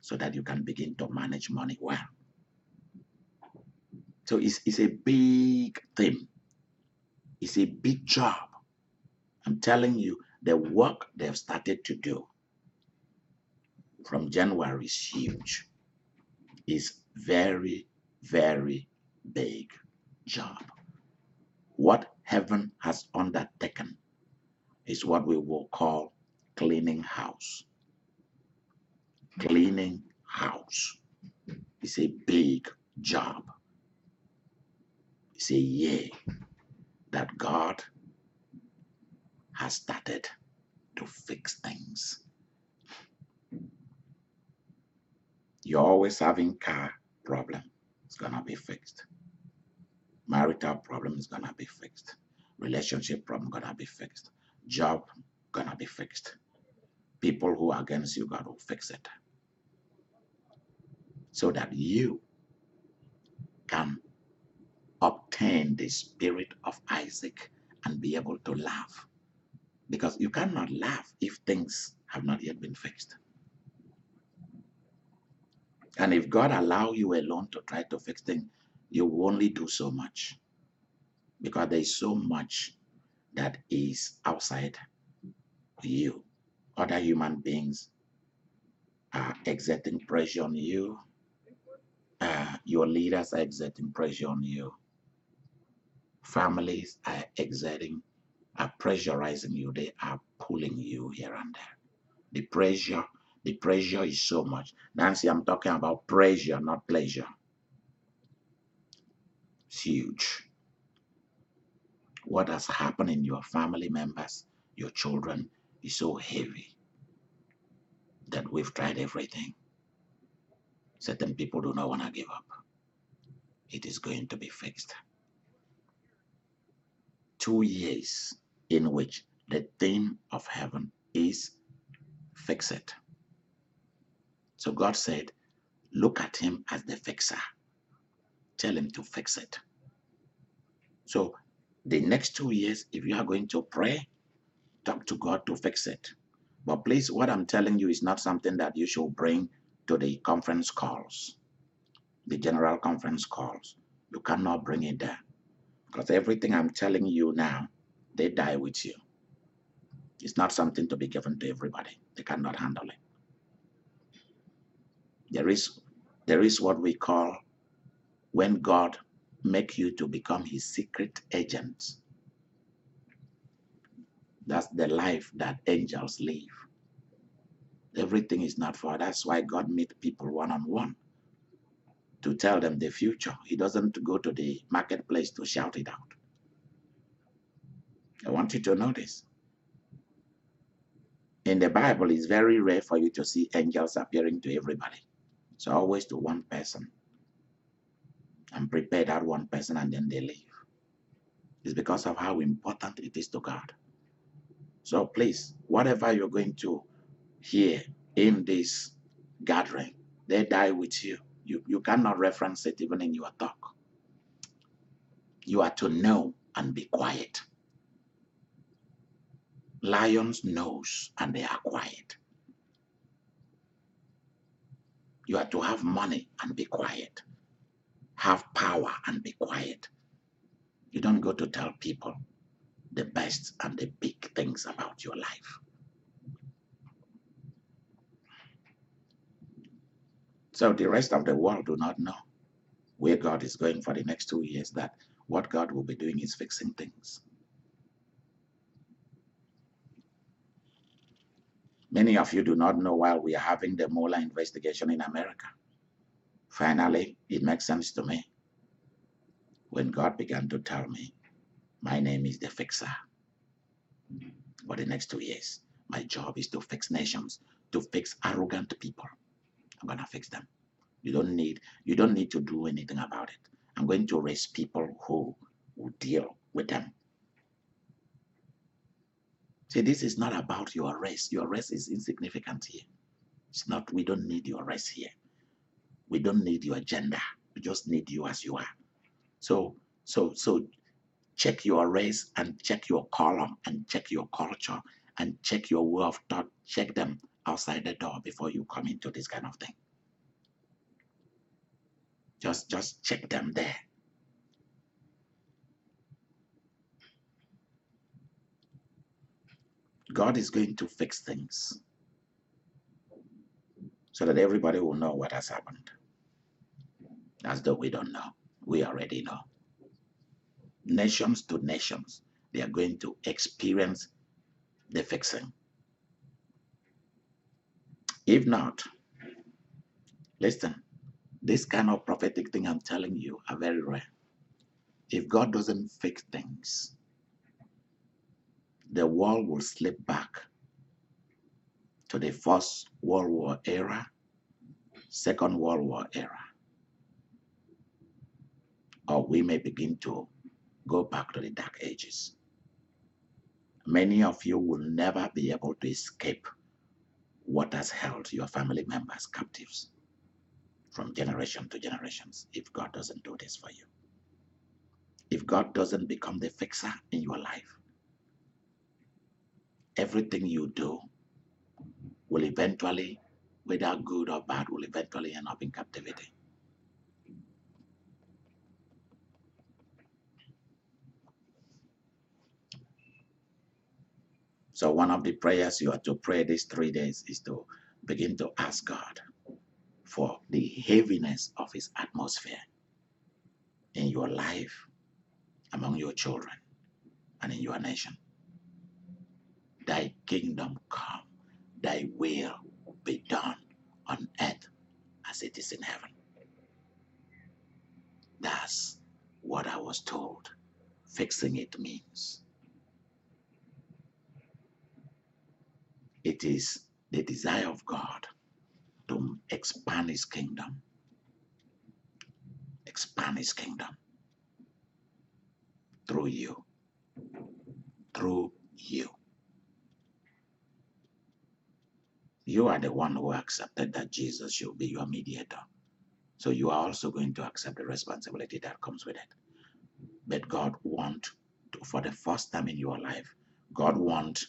so that you can begin to manage money well. So it's a big thing. It's a big job. I'm telling you, the work they've started to do from January is huge. It's very, very big job. What heaven has undertaken is what we will call cleaning house. Cleaning house is a big job. It's a year that God has started to fix things. You're always having car problem. It's gonna be fixed. Marital problem is gonna be fixed. Relationship problem gonna be fixed. Job gonna be fixed. People who are against you, God will fix it so that you can obtain the spirit of Isaac and be able to laugh. Because you cannot laugh if things have not yet been fixed. And if God allow you alone to try to fix things, you will only do so much. Because there is so much that is outside you. Other human beings are exerting pressure on you. Your leaders are exerting pressure on you. Families are pressurizing you. They are pulling you here and there. The pressure is so much. Nancy, I'm talking about pressure, not pleasure. It's huge. What has happened in your family members, your children, is so heavy that we've tried everything. Certain people do not want to give up. It is going to be fixed. 2 years in which the theme of heaven is fix it. So God said, look at him as the fixer. Tell him to fix it. So the next 2 years, if you are going to pray, talk to God to fix it. But please, what I'm telling you is not something that you should bring to the conference calls, the general conference calls. You cannot bring it there. Because everything I'm telling you now, they die with you. It's not something to be given to everybody. They cannot handle it. There is what we call when God make you to become his secret agent. That's the life that angels live. Everything is not for. That's why God meet people one-on-one to tell them the future. He doesn't go to the marketplace to shout it out. I want you to notice. In the Bible, it's very rare for you to see angels appearing to everybody. So always to one person and prepare that one person and then they leave. It's because of how important it is to God. So please, whatever you're going to hear in this gathering, they die with you. You cannot reference it even in your talk. You are to know and be quiet. Lions knows and they are quiet. You are to have money and be quiet. Have power and be quiet. You don't go to tell people the best and the big things about your life. So the rest of the world do not know where God is going for the next 2 years, that what God will be doing is fixing things. Many of you do not know while we are having the Mueller investigation in America. Finally, it makes sense to me when God began to tell me, my name is the fixer. For the next 2 years, my job is to fix nations, to fix arrogant people. I'm going to fix them. You don't need to do anything about it. I'm going to raise people who will deal with them. See, this is not about your race. Your race is insignificant here. It's not, we don't need your race here. We don't need your gender. We just need you as you are. So check your race and check your color and check your culture and check your way of thought. Check them outside the door before you come into this kind of thing. Just check them there. God is going to fix things so that everybody will know what has happened. As though we don't know. We already know. Nations to nations, they are going to experience the fixing. If not, listen, this kind of prophetic thing I'm telling you are very rare. If God doesn't fix things, the world will slip back to the First World War era, Second World War era. Or we may begin to go back to the Dark Ages. Many of you will never be able to escape what has held your family members captives from generation to generations if God doesn't do this for you. If God doesn't become the fixer in your life, everything you do will eventually, whether good or bad, will eventually end up in captivity. So one of the prayers you are to pray these 3 days is to begin to ask God for the heaviness of his atmosphere in your life, among your children, and in your nation. Thy kingdom come, thy will be done on earth as it is in heaven. That's what I was told fixing it means. It is the desire of God to expand his kingdom. Expand his kingdom through you. Through you. You are the one who accepted that Jesus should be your mediator. So you are also going to accept the responsibility that comes with it. But God wants to, for the first time in your life, God wants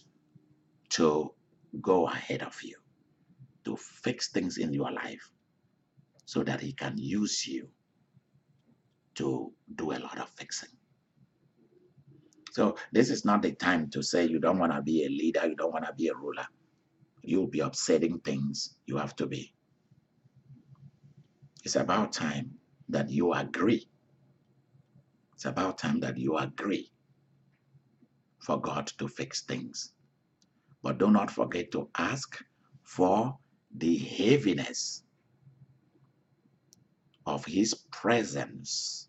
to go ahead of you, to fix things in your life so that he can use you to do a lot of fixing. So this is not the time to say you don't want to be a leader, you don't want to be a ruler. You'll be upsetting things. You have to be. It's about time that you agree. It's about time that you agree for God to fix things. But do not forget to ask for the heaviness of his presence,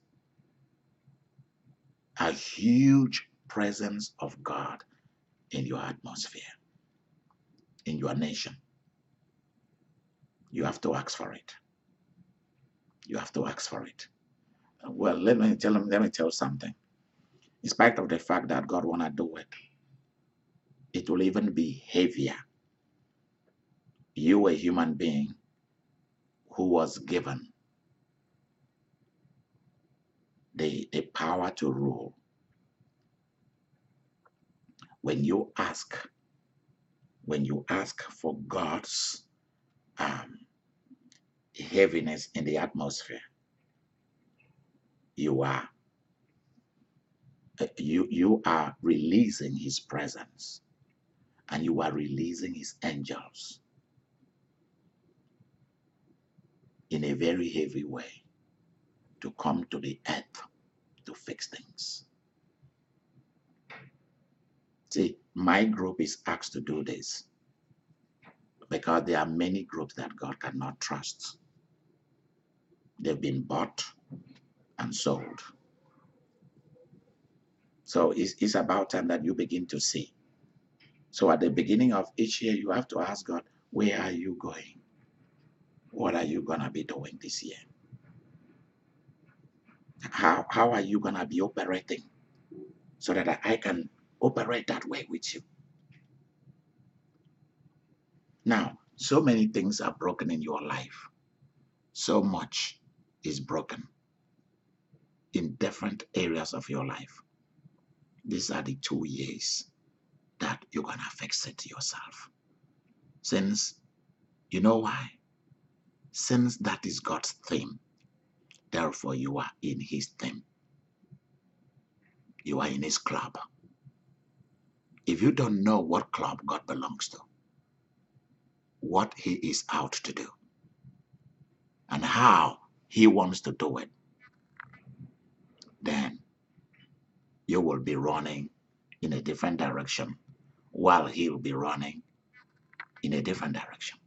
a huge presence of God in your atmosphere, in your nation. You have to ask for it. You have to ask for it. Well, let me tell you something. In spite of the fact that God wanna do it, it will even be heavier. You, a human being who was given the power to rule, when you ask for God's heaviness in the atmosphere, you are releasing his presence, and you are releasing his angels in a very heavy way to come to the earth to fix things. See, my group is asked to do this because there are many groups that God cannot trust. They've been bought and sold. So it's about time that you begin to see. So at the beginning of each year, you have to ask God, where are you going? What are you going to be doing this year? How are you going to be operating so that I can operate that way with you? Now, so many things are broken in your life. So much is broken in different areas of your life. These are the 2 years that you're going to fix it yourself. Since, you know why? Since that is God's theme, therefore you are in his theme. You are in his club. If you don't know what club God belongs to, what he is out to do, and how he wants to do it, then you will be running in a different direction while he will be running in a different direction.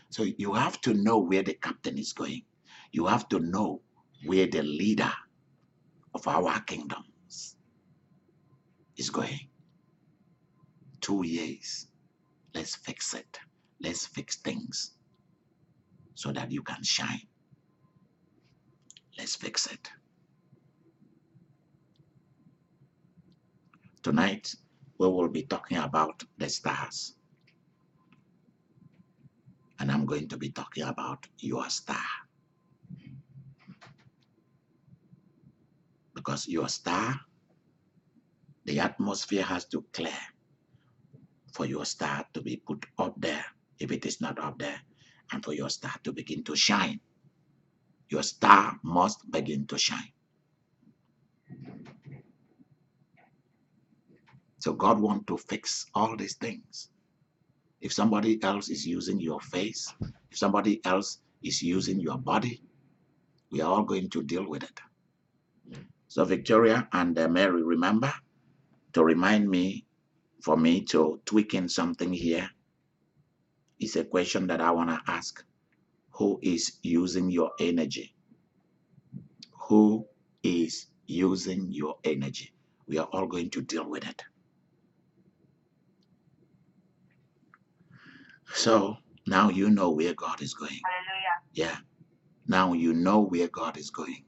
So you have to know where the captain is going. You have to know where the leader of our kingdoms is going. 2 years. Let's fix it. Let's fix things so that you can shine. Let's fix it. Tonight, we will be talking about the stars. And I'm going to be talking about your star. Because your star, the atmosphere has to clear for your star to be put up there, if it is not up there, and for your star to begin to shine. Your star must begin to shine. So God wants to fix all these things. If somebody else is using your face, if somebody else is using your body, we are all going to deal with it. So Victoria and Mary, remember to remind me, for me to tweak in something here. It's a question that I want to ask. Who is using your energy? Who is using your energy? We are all going to deal with it. So now you know where God is going. Hallelujah. Yeah. Now you know where God is going.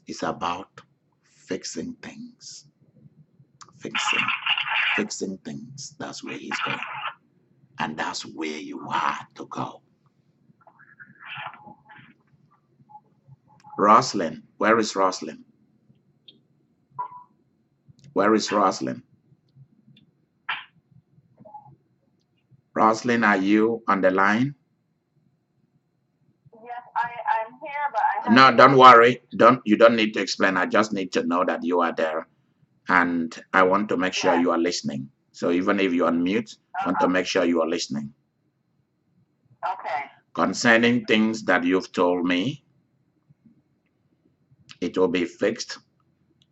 It's about fixing things. Fixing things. That's where He's going. And that's where you are to go. Roslyn. Where is Roslyn? Where is Roslyn? Roslyn, are you on the line? Yes, I'm here, but I have No, don't worry. You don't need to explain. I just need to know that you are there. And I want to make sure you are listening. So even if you're on mute, I want to make sure you are listening. Okay. Concerning things that you've told me, it will be fixed,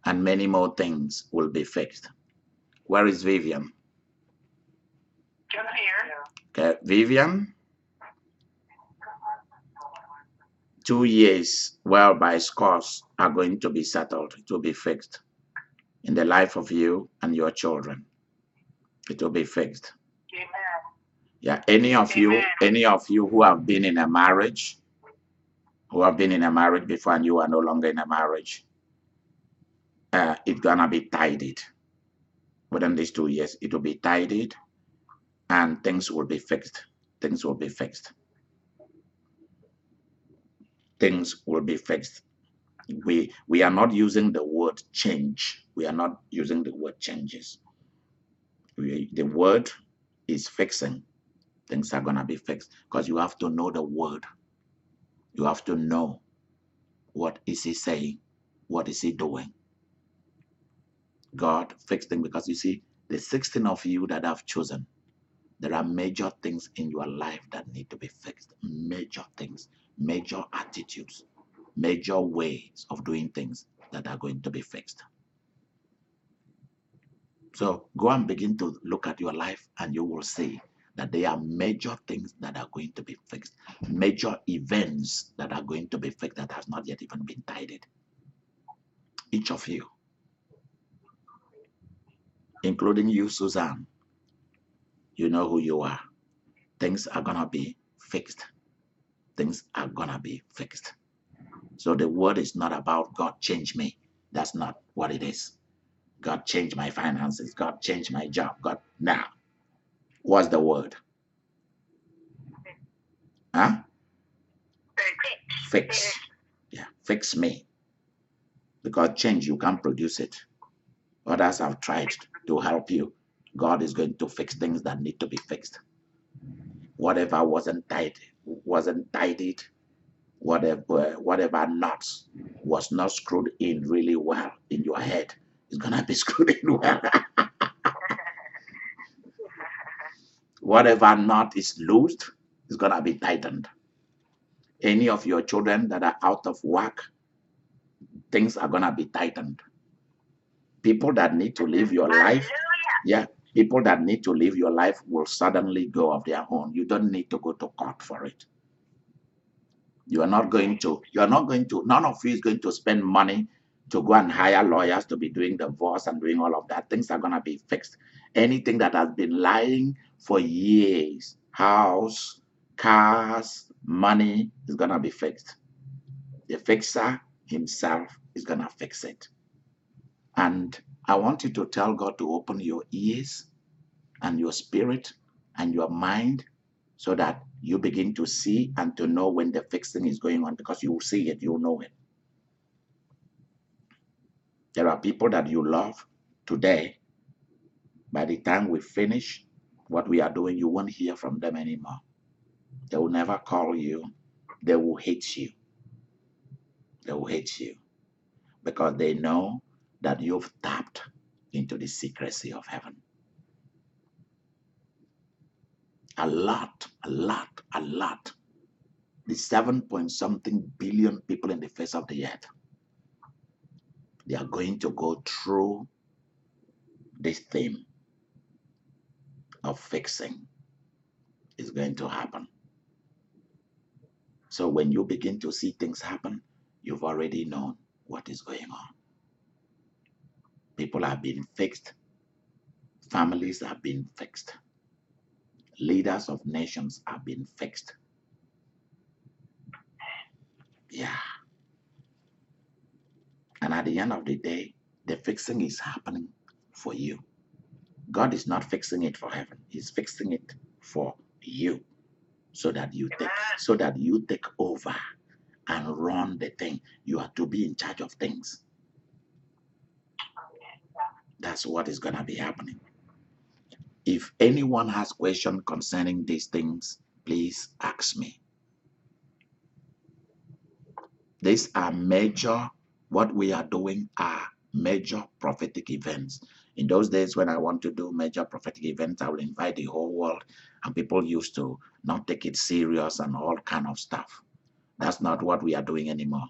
and many more things will be fixed. Where is Vivian? I'm here. Okay, Vivian, 2 years, by scores, are going to be settled. It will be fixed in the life of you and your children. It will be fixed. Amen. Yeah, any of you who have been in a marriage, before and you are no longer in a marriage, it's gonna be tidied. Within these 2 years, it will be tidied, and things will be fixed. Things will be fixed. Things will be fixed. We are not using the word change. We are not using the word changes. The word is fixing. Things are gonna be fixed because you have to know the word. You have to know what is He saying, what is He doing. God fixed things, because you see, the 16 of you that I've chosen, there are major things in your life that need to be fixed. Major things, major attitudes, major ways of doing things that are going to be fixed. So go and begin to look at your life, and you will see that there are major things that are going to be fixed, major events that are going to be fixed that has not yet even been tidied. Each of you, including you, Suzanne, you know who you are. Things are going to be fixed. Things are going to be fixed. So the word is not about God change me. That's not what it is. God change my finances. God change my job. God, now, what's the word? Huh? Fix. Yeah, fix me. Because change, you can't produce it. Others have tried to help you. God is going to fix things that need to be fixed. Whatever wasn't tidied, whatever knots was not screwed in really well in your head is gonna be screwed in well. Whatever knot is loosed is gonna be tightened. Any of your children that are out of work, things are gonna be tightened. People that need to live your life, people that need to live your life will suddenly go of their own. You don't need to go to court for it. None of you is going to spend money to go and hire lawyers to be doing divorce and doing all of that. Things are going to be fixed. Anything that has been lying for years, house, cars, money, is going to be fixed. The fixer himself is going to fix it. And I want you to tell God to open your ears and your spirit and your mind so that you begin to see and to know when the fixing is going on, because you will see it, you'll know it. There are people that you love today. By the time we finish what we are doing, you won't hear from them anymore. They will never call you. They will hate you. They will hate you because they know that you've tapped into the secrecy of heaven. A lot, a lot, a lot. The 7 point something billion people in the face of the earth, they are going to go through this theme of fixing. Is going to happen. So when you begin to see things happen, you've already known what is going on. People are being fixed. Families are being fixed. Leaders of nations are being fixed. Yeah. And at the end of the day, the fixing is happening for you. God is not fixing it for heaven. He's fixing it for you so that you take over and run the thing. You are to be in charge of things. That's what is going to be happening. If anyone has questions concerning these things, please ask me. These are major, what we are doing are major prophetic events. In those days when I want to do major prophetic events, I will invite the whole world, and people used to not take it serious and all kind of stuff. That's not what we are doing anymore.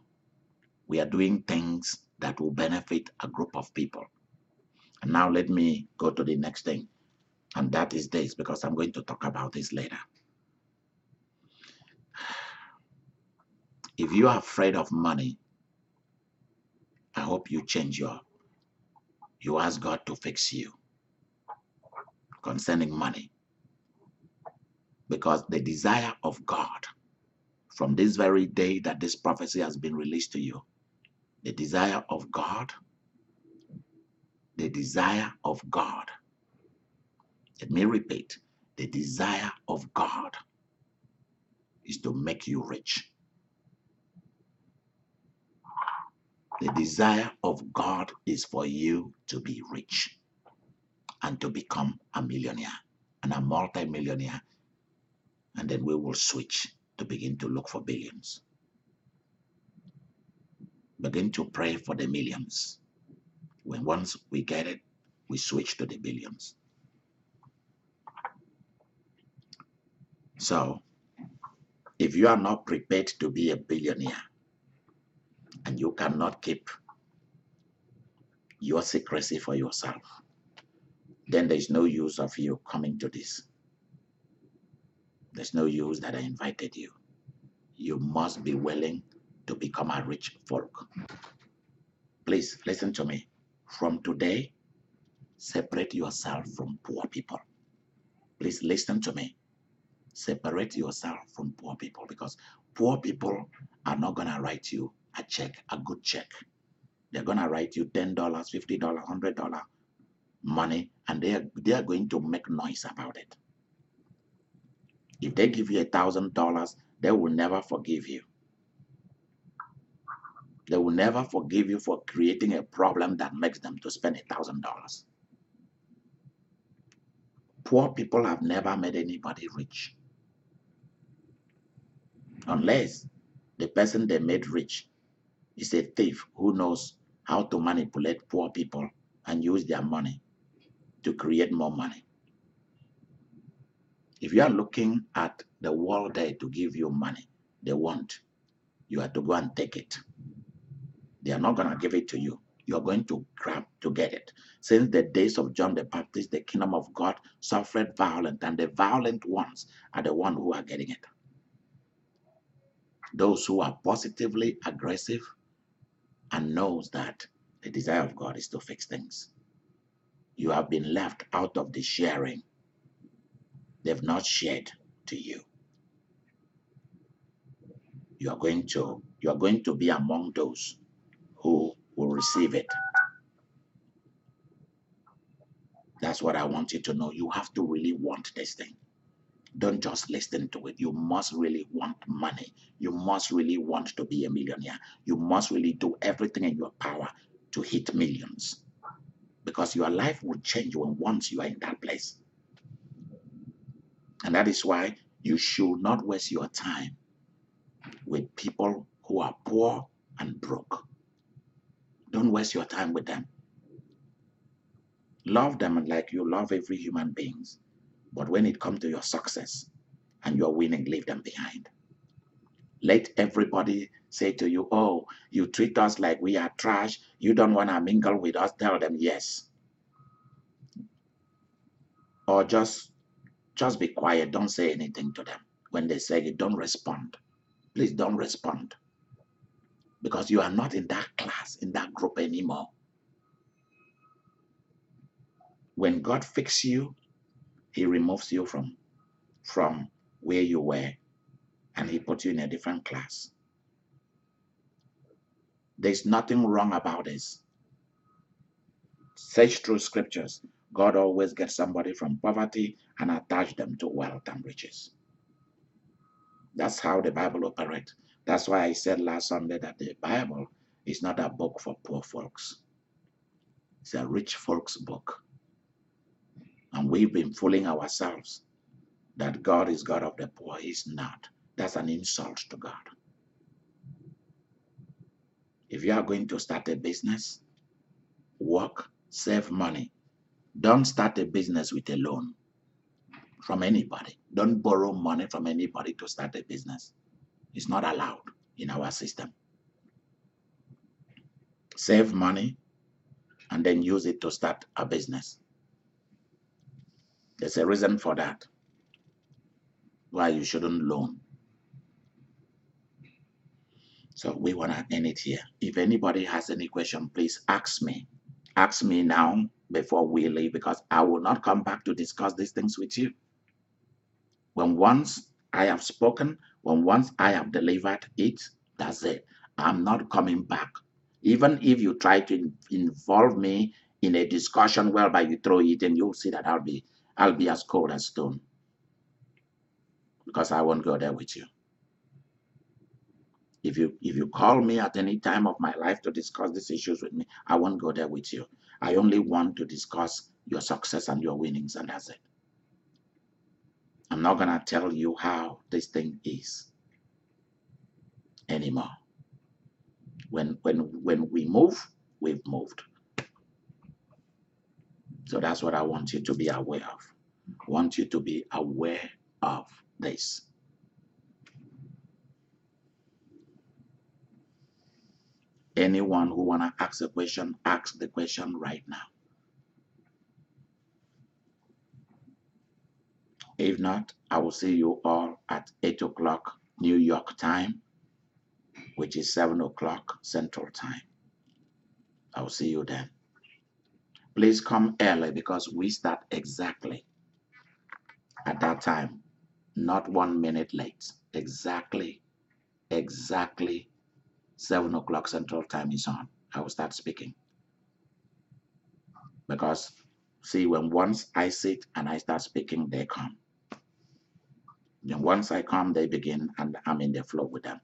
We are doing things that will benefit a group of people. And now let me go to the next thing, and that is this, because I'm going to talk about this later. If you are afraid of money, I hope you change you ask God to fix you concerning money. Because the desire of God, from this very day that this prophecy has been released to you, the desire of God, let me repeat, the desire of God is to make you rich. The desire of God is for you to be rich and to become a millionaire and a multi-millionaire. And then we will switch to begin to look for billions. Begin to pray for the millions. Once we get it, we switch to the billions. So, if you are not prepared to be a billionaire and you cannot keep your secrecy for yourself, then there's no use of you coming to this. There's no use that I invited you. You must be willing to become a rich folk. Please listen to me. From today, separate yourself from poor people. Please listen to me. Separate yourself from poor people, because poor people are not going to write you a check, a good check. They're going to write you $10, $50, $100 money, and they are going to make noise about it. If they give you $1,000, they will never forgive you. They will never forgive you for creating a problem that makes them to spend $1,000. Poor people have never made anybody rich, unless the person they made rich is a thief who knows how to manipulate poor people and use their money to create more money. If you are looking at the world there to give you money, they won't. You have to go and take it. They are not going to give it to you. You are going to grab to get it. Since the days of John the Baptist, the kingdom of God suffered violence, and the violent ones are the ones who are getting it. Those who are positively aggressive and knows that the desire of God is to fix things. You have been left out of the sharing. They've not shared to you. You are going to be among those who will receive it. That's what I want you to know. You have to really want this thing. Don't just listen to it. You must really want money. You must really want to be a millionaire. You must really do everything in your power to hit millions. Because your life will change when once you are in that place. And that is why you should not waste your time with people who are poor and broke. Don't waste your time with them. Love them like you love every human being. But when it comes to your success and your winning, leave them behind. Let everybody say to you, oh, you treat us like we are trash. You don't want to mingle with us. Tell them yes. Or just be quiet. Don't say anything to them. When they say it, don't respond. Please don't respond. Because you are not in that class, in that group anymore. When God fixes you, he removes you from where you were and he puts you in a different class. There's nothing wrong about this. Search through scriptures. God always gets somebody from poverty and attach them to wealth and riches. That's how the Bible operates. That's why I said last Sunday that the Bible is not a book for poor folks. It's a rich folks book. And we've been fooling ourselves that God is God of the poor. He's not. That's an insult to God. If you are going to start a business, work, save money. Don't start a business with a loan from anybody. Don't borrow money from anybody to start a business. It's not allowed in our system. Save money and then use it to start a business. There's a reason for that, why you shouldn't loan. So we want to end it here. If anybody has any question, please ask me. Ask me now before we leave, because I will not come back to discuss these things with you. When once I have spoken, when once I have delivered it, that's it. I'm not coming back. Even if you try to involve me in a discussion whereby you throw it and you'll see that I'll be as cold as stone. Because I won't go there with you. If you call me at any time of my life to discuss these issues with me, I won't go there with you. I only want to discuss your success and your winnings, and that's it. I'm not gonna tell you how this thing is anymore. When we move, we've moved. So that's what I want you to be aware of. I want you to be aware of this. Anyone who wanna ask a question, ask the question right now. If not, I will see you all at 8 o'clock New York time, which is 7 o'clock Central time. I will see you then. Please come early because we start exactly at that time, not 1 minute late. Exactly 7 o'clock Central time is on. I will start speaking. Because, see, when once I sit and I start speaking, they come. Then once I come, they begin, and I'm in the flow with them.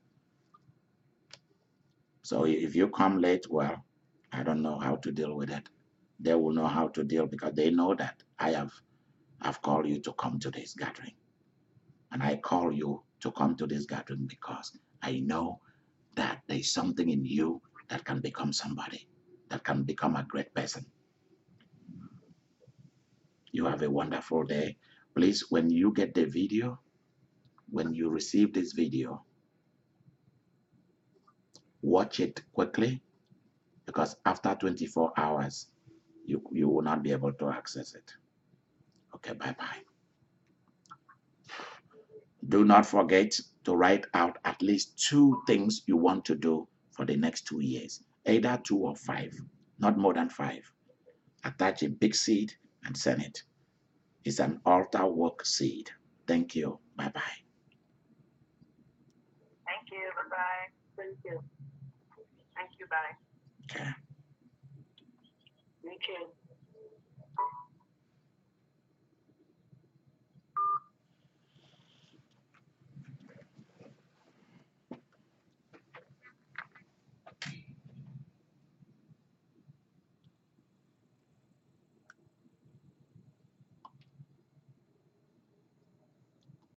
So if you come late, well, I don't know how to deal with it. They will know how to deal because they know that I've called you to come to this gathering. And I call you to come to this gathering because I know that there's something in you that can become somebody, that can become a great person. You have a wonderful day. Please, when you get the video, when you receive this video, watch it quickly because after 24 hours, you will not be able to access it. Okay, bye-bye. Do not forget to write out at least 2 things you want to do for the next 2 years, either 2 or 5, not more than 5. Attach a big seed and send it. It's an altar work seed. Thank you. Bye-bye. Thank you. Bye-bye. Thank you. Thank you. Bye. Okay.